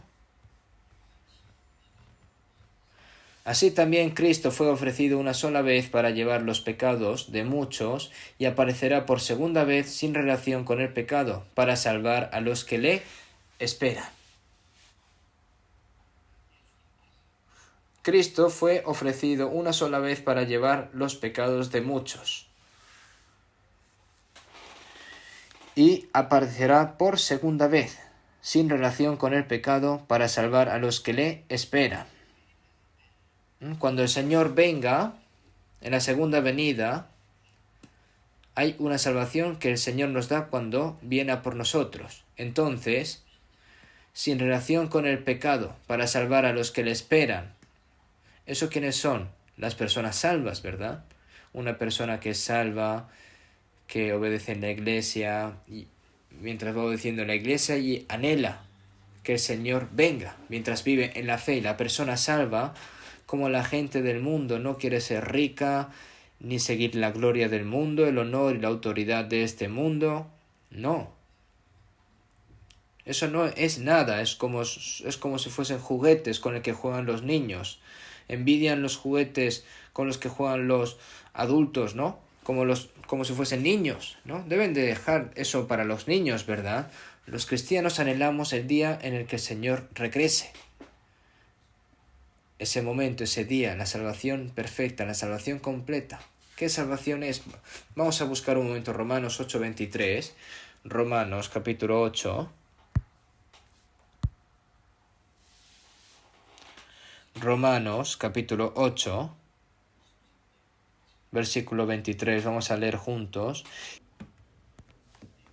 Así también Cristo fue ofrecido una sola vez para llevar los pecados de muchos y aparecerá por segunda vez sin relación con el pecado para salvar a los que le esperan. Cristo fue ofrecido una sola vez para llevar los pecados de muchos y aparecerá por segunda vez sin relación con el pecado para salvar a los que le esperan. Cuando el Señor venga, en la segunda venida, hay una salvación que el Señor nos da cuando viene a por nosotros. Entonces, sin relación con el pecado, para salvar a los que le esperan. ¿Eso quiénes son? Las personas salvas, ¿verdad? Una persona que es salva, que obedece en la iglesia, y mientras va obedeciendo en la iglesia y anhela que el Señor venga, mientras vive en la fe. Y la persona salva, como la gente del mundo, no quiere ser rica, ni seguir la gloria del mundo, el honor y la autoridad de este mundo. No. Eso no es nada, es como si fuesen juguetes con el que juegan los niños. Envidian los juguetes con los que juegan los adultos, ¿no? Como si fuesen niños, ¿no? Deben de dejar eso para los niños, ¿verdad? Los cristianos anhelamos el día en el que el Señor regrese. Ese momento, ese día, la salvación perfecta, la salvación completa. ¿Qué salvación es? Vamos a buscar un momento Romanos 8:23. Romanos capítulo 8. Romanos capítulo 8, versículo 23, vamos a leer juntos.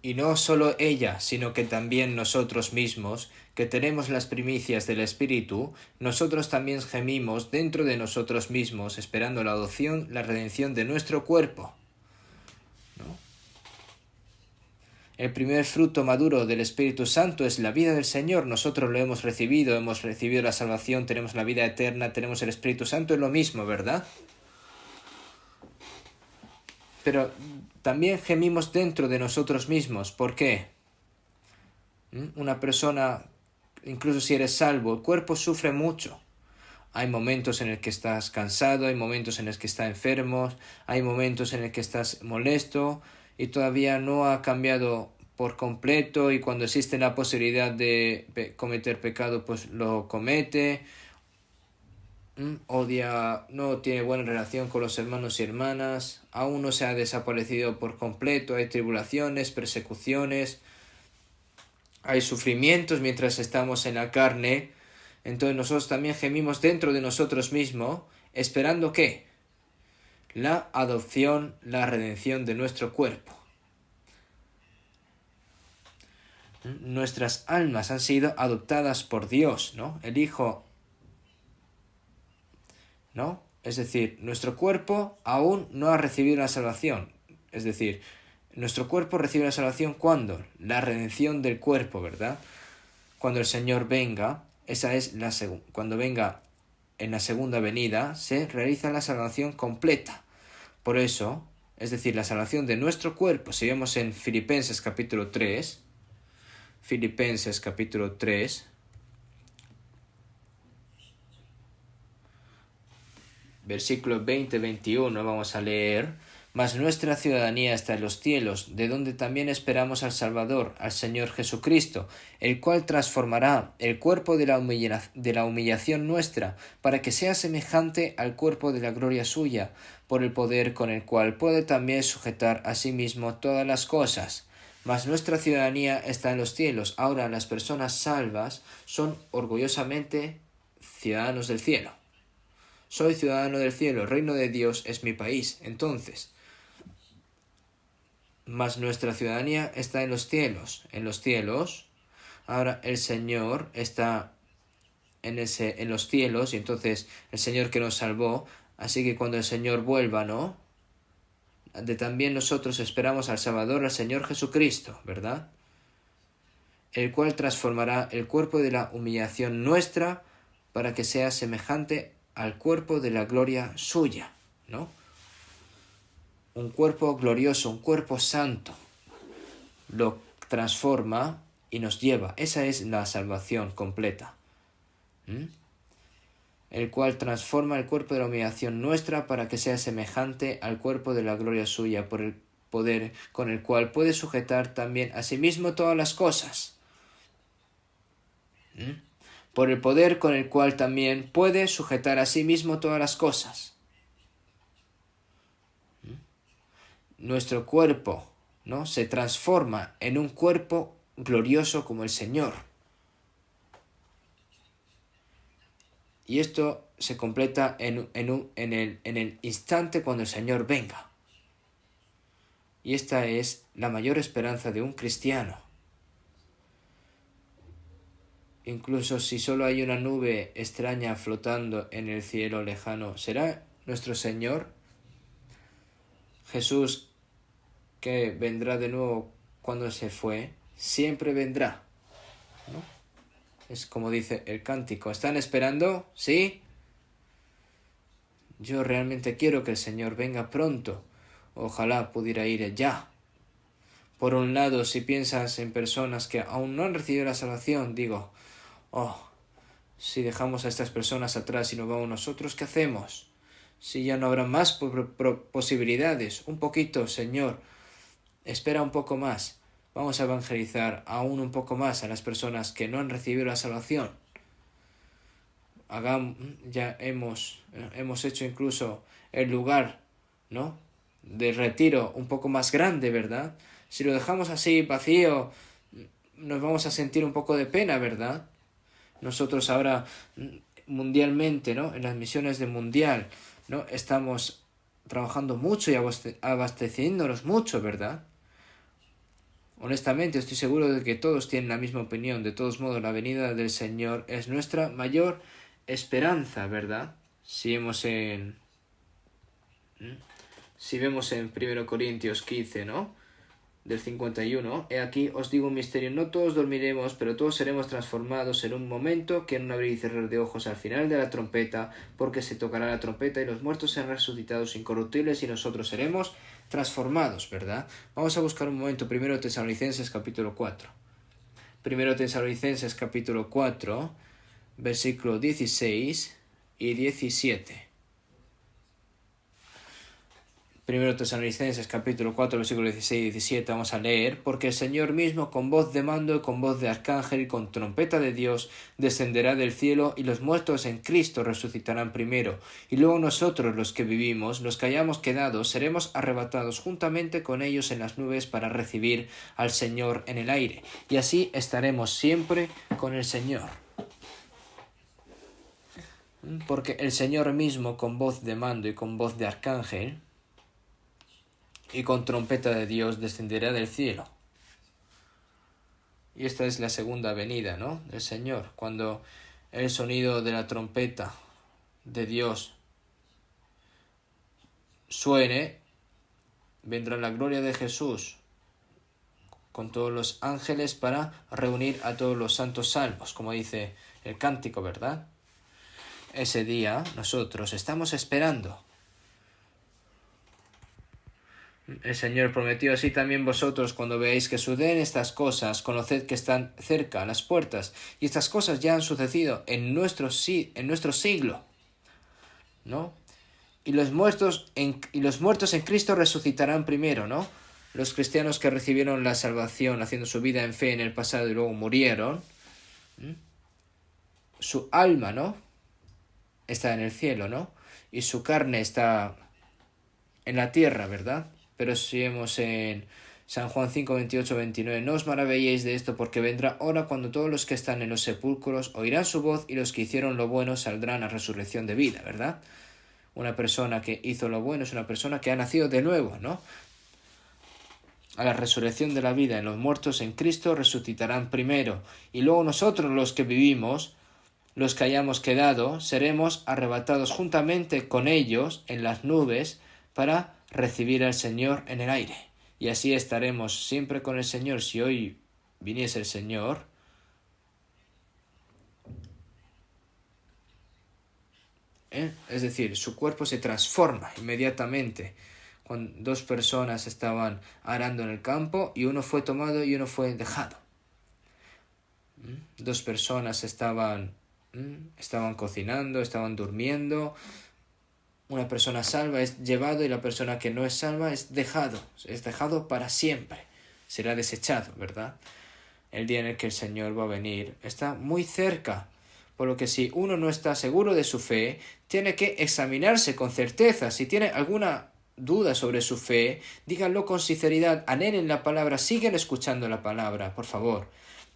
Y no solo ella, sino que también nosotros mismos, que tenemos las primicias del Espíritu, nosotros también gemimos dentro de nosotros mismos, esperando la adopción, la redención de nuestro cuerpo. ¿No? El primer fruto maduro del Espíritu Santo es la vida del Señor. Nosotros lo hemos recibido la salvación, tenemos la vida eterna, tenemos el Espíritu Santo, es lo mismo, ¿verdad? Pero también gemimos dentro de nosotros mismos. ¿Por qué? Una persona, incluso si eres salvo, el cuerpo sufre mucho. Hay momentos en el que estás cansado, hay momentos en los que estás enfermo, hay momentos en el que estás molesto y todavía no ha cambiado por completo, y cuando existe la posibilidad de cometer pecado, pues lo comete. Odia, no tiene buena relación con los hermanos y hermanas, aún no se ha desaparecido por completo, hay tribulaciones, persecuciones, hay sufrimientos mientras estamos en la carne. Entonces nosotros también gemimos dentro de nosotros mismos, esperando ¿qué? La adopción, la redención de nuestro cuerpo. Nuestras almas han sido adoptadas por Dios, ¿no? El Hijo, ¿no? Es decir, nuestro cuerpo aún no ha recibido la salvación. Es decir, nuestro cuerpo recibe la salvación ¿cuándo? La redención del cuerpo, ¿verdad? Cuando el Señor venga, cuando venga en la segunda venida, se realiza la salvación completa. Por eso, es decir, la salvación de nuestro cuerpo, si vemos en Filipenses capítulo 3, versículo 20-21, vamos a leer. Mas nuestra ciudadanía está en los cielos, de donde también esperamos al Salvador, al Señor Jesucristo, el cual transformará el cuerpo de la humillación nuestra, para que sea semejante al cuerpo de la gloria suya, por el poder con el cual puede también sujetar a sí mismo todas las cosas. Mas nuestra ciudadanía está en los cielos. Ahora las personas salvas son orgullosamente ciudadanos del cielo. Soy ciudadano del cielo, el reino de Dios es mi país. Entonces, mas nuestra ciudadanía está en los cielos. En los cielos, ahora el Señor está en los cielos, y entonces el Señor que nos salvó, así que cuando el Señor vuelva, ¿no? También nosotros esperamos al Salvador, al Señor Jesucristo, ¿verdad? El cual transformará el cuerpo de la humillación nuestra para que sea semejante al cuerpo de la gloria suya, ¿no? Un cuerpo glorioso, un cuerpo santo, lo transforma y nos lleva. Esa es la salvación completa. El cual transforma el cuerpo de la humillación nuestra para que sea semejante al cuerpo de la gloria suya, por el poder con el cual puede sujetar también a sí mismo todas las cosas. Por el poder con el cual también puede sujetar a sí mismo todas las cosas. Nuestro cuerpo, ¿no? Se transforma en un cuerpo glorioso como el Señor. Y esto se completa en el instante cuando el Señor venga. Y esta es la mayor esperanza de un cristiano. Incluso si solo hay una nube extraña flotando en el cielo lejano, ¿será nuestro Señor Jesús, que vendrá de nuevo cuando se fue? Siempre vendrá, ¿no? Es como dice el cántico. ¿Están esperando? ¿Sí? Yo realmente quiero que el Señor venga pronto. Ojalá pudiera ir ya. Por un lado, si piensas en personas que aún no han recibido la salvación, digo, si dejamos a estas personas atrás y nos vamos nosotros, ¿qué hacemos? Si ya no habrá más posibilidades. Un poquito, Señor. Espera un poco más. Vamos a evangelizar aún un poco más a las personas que no han recibido la salvación. Ya hemos hecho incluso el lugar, ¿no?, de retiro un poco más grande, ¿verdad? Si lo dejamos así vacío, nos vamos a sentir un poco de pena, ¿verdad? Nosotros ahora mundialmente, ¿no?, en las misiones de mundial, ¿no?, estamos trabajando mucho y abasteciéndonos mucho, ¿verdad? Honestamente, estoy seguro de que todos tienen la misma opinión. De todos modos, la venida del Señor es nuestra mayor esperanza, ¿verdad? Si vemos en 1 Corintios 15, ¿no?, del 51, he aquí os digo un misterio, no todos dormiremos, pero todos seremos transformados en un momento, que en un abrir y cerrar de ojos al final de la trompeta, porque se tocará la trompeta y los muertos serán resucitados incorruptibles y nosotros seremos transformados, ¿verdad? Vamos a buscar un momento 1 Tesalonicenses capítulo 4. 1 Tesalonicenses capítulo 4, versículo 16 y 17. 1 Tesalonicenses capítulo 4, versículo 16 y 17, vamos a leer: porque el Señor mismo, con voz de mando y con voz de arcángel y con trompeta de Dios, descenderá del cielo, y los muertos en Cristo resucitarán primero, y luego nosotros, los que vivimos, los que hayamos quedado, seremos arrebatados juntamente con ellos en las nubes para recibir al Señor en el aire, y así estaremos siempre con el Señor. Porque el Señor mismo, con voz de mando y con voz de arcángel y con trompeta de Dios, descenderá del cielo. Y esta es la segunda venida, ¿no?, del Señor. Cuando el sonido de la trompeta de Dios suene, vendrá la gloria de Jesús con todos los ángeles para reunir a todos los santos salvos, como dice el cántico, ¿verdad? Ese día nosotros estamos esperando. El Señor prometió: así también vosotros, cuando veáis que suceden estas cosas, conoced que están cerca las puertas. Y estas cosas ya han sucedido en nuestro siglo, ¿no? Y los muertos en Cristo resucitarán primero, ¿no? Los cristianos que recibieron la salvación haciendo su vida en fe en el pasado y luego murieron, su alma, ¿no?, está en el cielo, ¿no?, y su carne está en la tierra, ¿verdad? Pero si vemos en San Juan 5, 28, 29, no os maravilléis de esto, porque vendrá hora cuando todos los que están en los sepulcros oirán su voz, y los que hicieron lo bueno saldrán a resurrección de vida, ¿verdad? Una persona que hizo lo bueno es una persona que ha nacido de nuevo, ¿no? A la resurrección de la vida. En los muertos en Cristo resucitarán primero, y luego nosotros, los que vivimos, los que hayamos quedado, seremos arrebatados juntamente con ellos en las nubes para recibir al Señor en el aire. Y así estaremos siempre con el Señor. Si hoy viniese el Señor, es decir, su cuerpo se transforma inmediatamente. Cuando dos personas estaban arando en el campo y uno fue tomado y uno fue dejado. Dos personas estaban cocinando, estaban durmiendo. Una persona salva es llevado y la persona que no es salva es dejado para siempre. Será desechado, ¿verdad? El día en el que el Señor va a venir está muy cerca. Por lo que si uno no está seguro de su fe, tiene que examinarse con certeza. Si tiene alguna duda sobre su fe, díganlo con sinceridad, anhelen la palabra, sigan escuchando la palabra, por favor.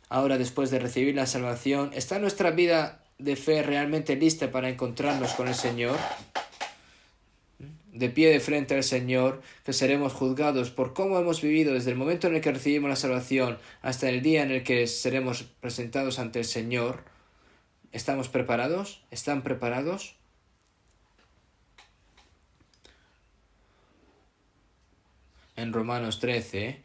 Ahora, después de recibir la salvación, ¿está nuestra vida de fe realmente lista para encontrarnos con el Señor, de pie de frente al Señor, que seremos juzgados por cómo hemos vivido desde el momento en el que recibimos la salvación hasta el día en el que seremos presentados ante el Señor. ¿Estamos preparados? ¿Están preparados? En Romanos 13,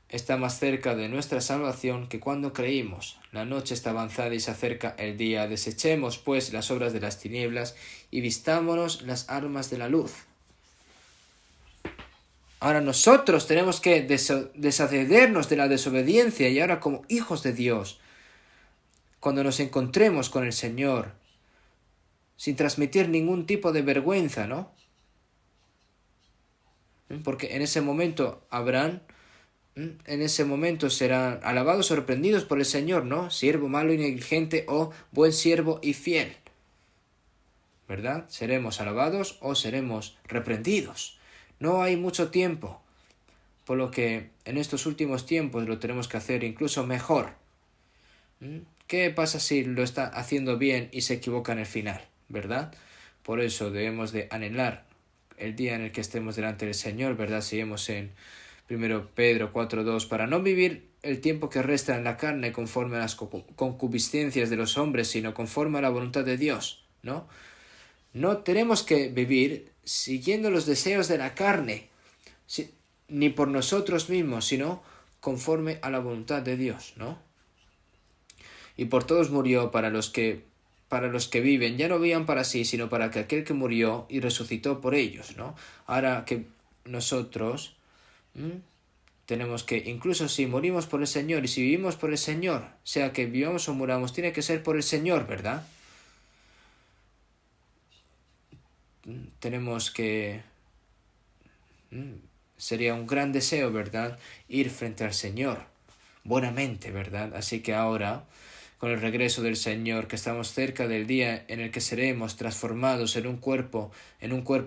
está más cerca de nuestra salvación que cuando creímos. La noche está avanzada y se acerca el día. Desechemos, pues, las obras de las tinieblas y vistámonos las armas de la luz. Ahora nosotros tenemos que deshacernos de la desobediencia y ahora como hijos de Dios, cuando nos encontremos con el Señor, sin transmitir ningún tipo de vergüenza, ¿no? Porque en ese momento serán alabados o reprendidos por el Señor, ¿no? Siervo malo y negligente o buen siervo y fiel. ¿Verdad? Seremos alabados o seremos reprendidos. No hay mucho tiempo, por lo que en estos últimos tiempos lo tenemos que hacer incluso mejor. ¿Qué pasa si lo está haciendo bien y se equivoca en el final? ¿Verdad? Por eso debemos de anhelar el día en el que estemos delante del Señor, ¿verdad? Seguimos en 1 Pedro 4:2, para no vivir el tiempo que resta en la carne conforme a las concupiscencias de los hombres, sino conforme a la voluntad de Dios, ¿no? No tenemos que vivir siguiendo los deseos de la carne, ni por nosotros mismos, sino conforme a la voluntad de Dios, ¿no? Y por todos murió para los que viven, ya no vivan para sí, sino para que aquel que murió y resucitó por ellos, ¿no? Ahora que nosotros tenemos que, incluso si morimos por el Señor y si vivimos por el Señor, sea que vivamos o muramos, tiene que ser por el Señor, ¿verdad? Tenemos que... sería un gran deseo, ¿verdad? Ir frente al Señor, buenamente, ¿verdad? Así que ahora, con el regreso del Señor, que estamos cerca del día en el que seremos transformados en un cuerpo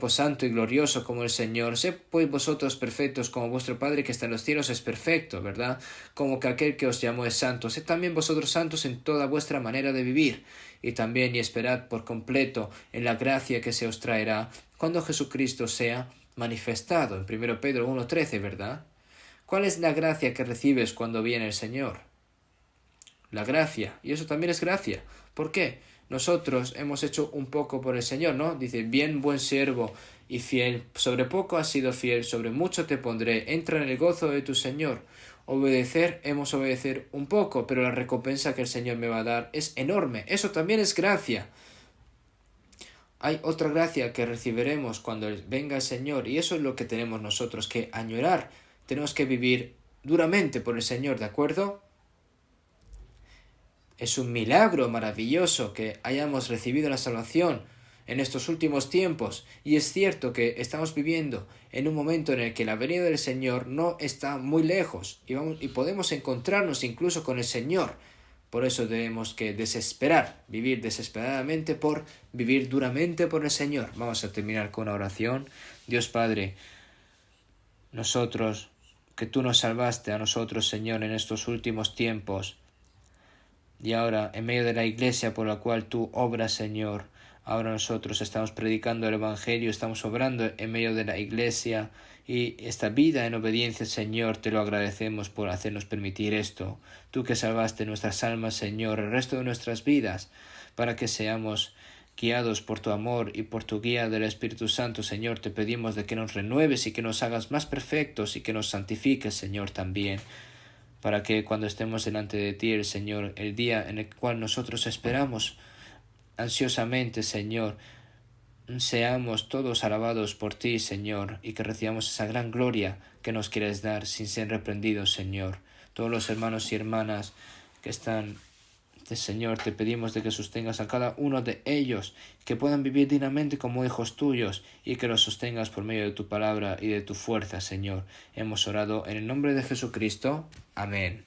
santo y glorioso como el Señor, sed pues vosotros perfectos como vuestro Padre que está en los cielos es perfecto, ¿verdad? Como que aquel que os llamó es santo, sed también vosotros santos en toda vuestra manera de vivir, y también y esperad por completo en la gracia que se os traerá cuando Jesucristo sea manifestado, en 1 Pedro 1:13, ¿verdad? ¿Cuál es la gracia que recibes cuando viene el Señor? La gracia, y eso también es gracia. ¿Por qué? Nosotros hemos hecho un poco por el Señor, ¿no? Dice, bien, buen siervo y fiel, sobre poco has sido fiel, sobre mucho te pondré, entra en el gozo de tu Señor. Hemos obedecer un poco, pero la recompensa que el Señor me va a dar es enorme. Eso también es gracia. Hay otra gracia que recibiremos cuando venga el Señor, y eso es lo que tenemos nosotros que añorar. Tenemos que vivir duramente por el Señor, ¿de acuerdo? Es un milagro maravilloso que hayamos recibido la salvación en estos últimos tiempos, y es cierto que estamos viviendo en un momento en el que la venida del Señor no está muy lejos y podemos encontrarnos incluso con el Señor. Por eso debemos que vivir desesperadamente por vivir duramente por el Señor. Vamos a terminar con una oración. Dios Padre, nosotros, que tú nos salvaste a nosotros, Señor, en estos últimos tiempos, y ahora en medio de la iglesia por la cual tú obras, Señor, ahora nosotros estamos predicando el Evangelio, estamos obrando en medio de la iglesia, y esta vida en obediencia, Señor, te lo agradecemos por hacernos permitir esto. Tú que salvaste nuestras almas, Señor, el resto de nuestras vidas, para que seamos guiados por tu amor y por tu guía del Espíritu Santo, Señor, te pedimos de que nos renueves y que nos hagas más perfectos y que nos santifiques, Señor, también, para que cuando estemos delante de ti, el Señor, el día en el cual nosotros esperamos ansiosamente, Señor, seamos todos alabados por ti, Señor, y que recibamos esa gran gloria que nos quieres dar sin ser reprendidos, Señor. Todos los hermanos y hermanas que están, Señor, te pedimos de que sostengas a cada uno de ellos, que puedan vivir dignamente como hijos tuyos, y que los sostengas por medio de tu palabra y de tu fuerza, Señor. Hemos orado en el nombre de Jesucristo. Amén.